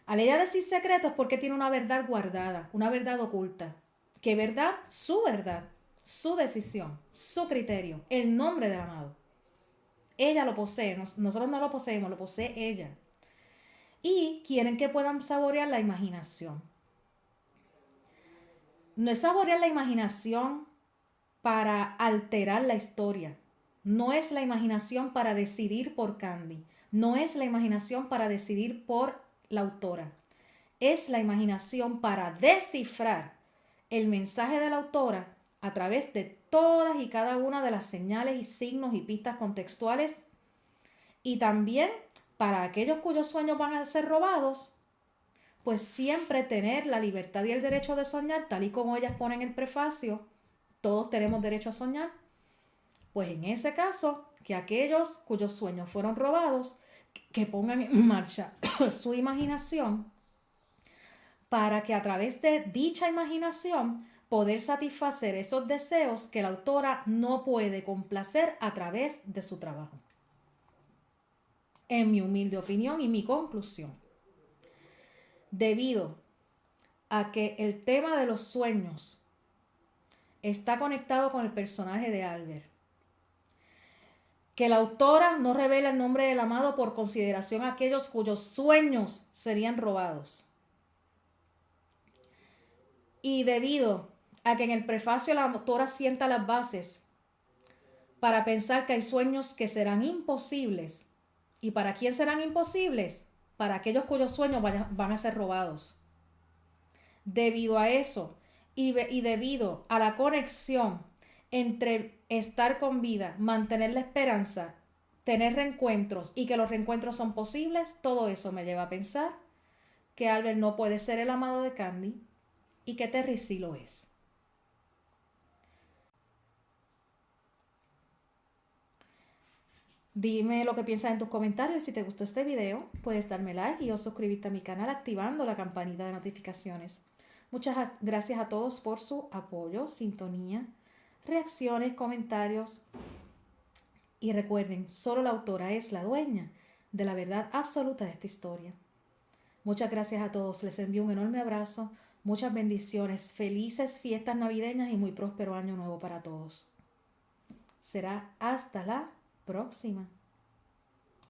Al ella decir secreto es porque tiene una verdad guardada, una verdad oculta. ¿Qué verdad? Su verdad, su decisión, su criterio, el nombre del amado. Ella lo posee, nosotros no lo poseemos, lo posee ella. Y quieren que puedan saborear la imaginación. No es saborear la imaginación para alterar la historia. no es la imaginación para decidir por Candy, no es la imaginación para decidir por la autora, es la imaginación para descifrar el mensaje de la autora a través de todas y cada una de las señales y signos y pistas contextuales, y también para aquellos cuyos sueños van a ser robados, pues siempre tener la libertad y el derecho de soñar, tal y como ellas ponen en el prefacio, todos tenemos derecho a soñar. Pues en ese caso, que aquellos cuyos sueños fueron robados, que pongan en marcha su imaginación para que a través de dicha imaginación poder satisfacer esos deseos que la autora no puede complacer a través de su trabajo. En mi humilde opinión y mi conclusión, debido a que el tema de los sueños está conectado con el personaje de Albert, que la autora no revela el nombre del amado por consideración a aquellos cuyos sueños serían robados, y debido a que en el prefacio la autora sienta las bases para pensar que hay sueños que serán imposibles. ¿Y para quién serán imposibles? Para aquellos cuyos sueños van a ser robados. Debido a eso y debido a la conexión entre estar con vida, mantener la esperanza, tener reencuentros y que los reencuentros son posibles, todo eso me lleva a pensar que Albert no puede ser el amado de Candy y que Terry sí lo es. Dime lo que piensas en tus comentarios y si te gustó este video, puedes darme like y o suscribirte a mi canal activando la campanita de notificaciones. Muchas gracias a todos por su apoyo, sintonía, reacciones, comentarios. Y recuerden, solo la autora es la dueña de la verdad absoluta de esta historia. Muchas gracias a todos, les envío un enorme abrazo, muchas bendiciones, felices fiestas navideñas y muy próspero año nuevo para todos. Será hasta la próxima.